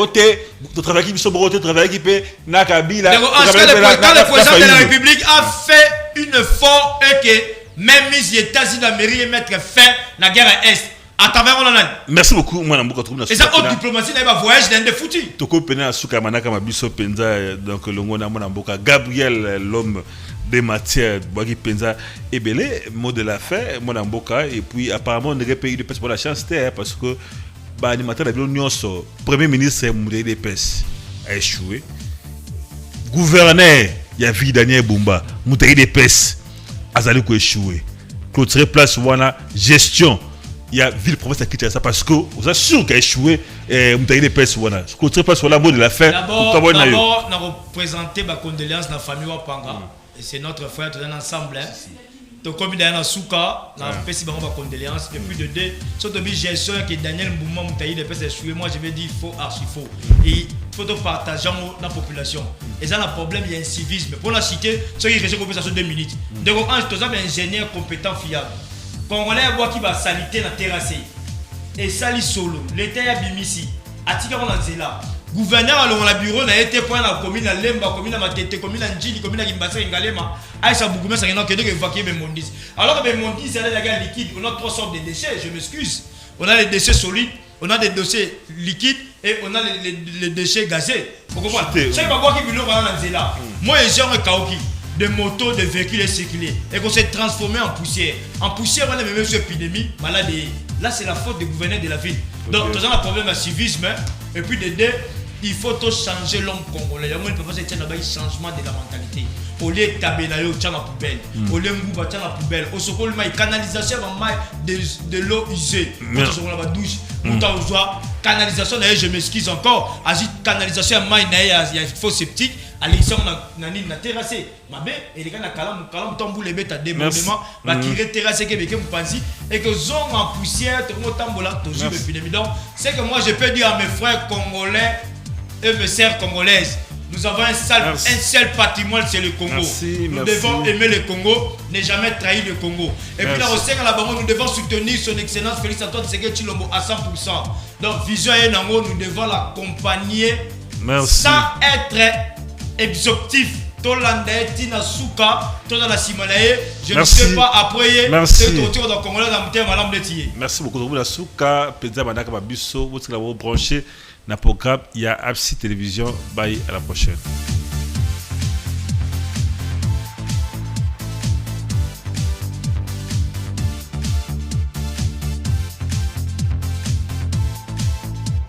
Speaker 1: travail qui sont bons, travail qui peut, na Kabila.
Speaker 2: Quand le président de la République a fait une effort et que même les États-Unis d'Amérique mettent fin à la guerre à Est. À travers on
Speaker 1: merci beaucoup moi na trouve
Speaker 2: et ça haute diplomatie na voyage dans des foutus
Speaker 1: toko pena suka manaka mabiso penza donc longo na mona mboka Gabriel l'homme des matières boaki penza ebele mot de la fin mona mboka et puis apparemment on aurait payé de pêche pour la chance parce que ba animateur de l'Union premier ministre Moudé de pêche a échoué gouverneur il y a vu Daniel Bumba Moudé de pêche azali ko échoué clôturer place wana gestion il y a ville province qui quitte ça parce que vous êtes sûr qu'il a échoué Moutaï des pèses voilà contre pas sur la mot de la fin
Speaker 2: d'abord on a représenté ma condoléance dans la famille Wapanga et c'est notre frère tous ensemble donc comme dans souka na pesi bango ma condoléance depuis de deux surtout bi gestion que Daniel Mbuma Moutaï des pèses échoué moi je vais dire faux archi faux et faut partager dans la population et ça le problème il y a un civisme pour la citer ceux qui restent conversation 2 minutes donc un ingénieur compétent fiable Congolais bois qui va salité la terrasse et sali solo l'état ya bimisi atika on nzela gouverneur alongo la bureau na été point la commune na Lemba commune na Matete commune na Njili commune na Kimbasa Ngalema aïssa Bougoumé ça n'a que évacuer Bemondis alors que Bemondis c'est la guerre liquide on a trois sortes de déchets je m'excuse on a les déchets solides on a des déchets liquides et on a les déchets gazés vous comprenez c'est pas quoi qui bilo na nzela moi et genre kaoki de motos, de véhicules circulés et qu'on s'est transformé en poussière. En poussière, on a même une épidémie, maladie. Là, c'est la faute du gouverneur de la ville. Donc, nous avons un problème de civisme. Et puis, de deux, il faut tout changer l'homme congolais. Il y a un changement de la mentalité. Au lieu de tabenayo, tu as la poubelle. Au lieu de mouba, tu as la poubelle. Au secours, il y a une canalisation de l'eau usée. Au secours, la douche. Canalisation, je m'excuse encore. Agit canalisation, il y a un faux sceptique. Allez, on a terrassé. Et les gars, on tambour les bêtes à démembrement. Qui terrassé, qui et que zone en poussière, tout le monde tambola, toujours épidémie. Donc, c'est que moi, je peux dire à mes frères congolais et mes sœurs congolaises, Nous avons un seul patrimoine, c'est le Congo. Nous devons aimer le Congo, ne jamais trahir le Congo. Et puis, nous devons soutenir son excellence Félix Antoine Tshisekedi Tshilombo à 100%. Donc, Vision Yenango, nous devons l'accompagner sans être exhaustif. Je ne sais pas après.
Speaker 1: Merci beaucoup. Merci beaucoup. Na programme, il y a Absi Télévision. Bye, à la prochaine.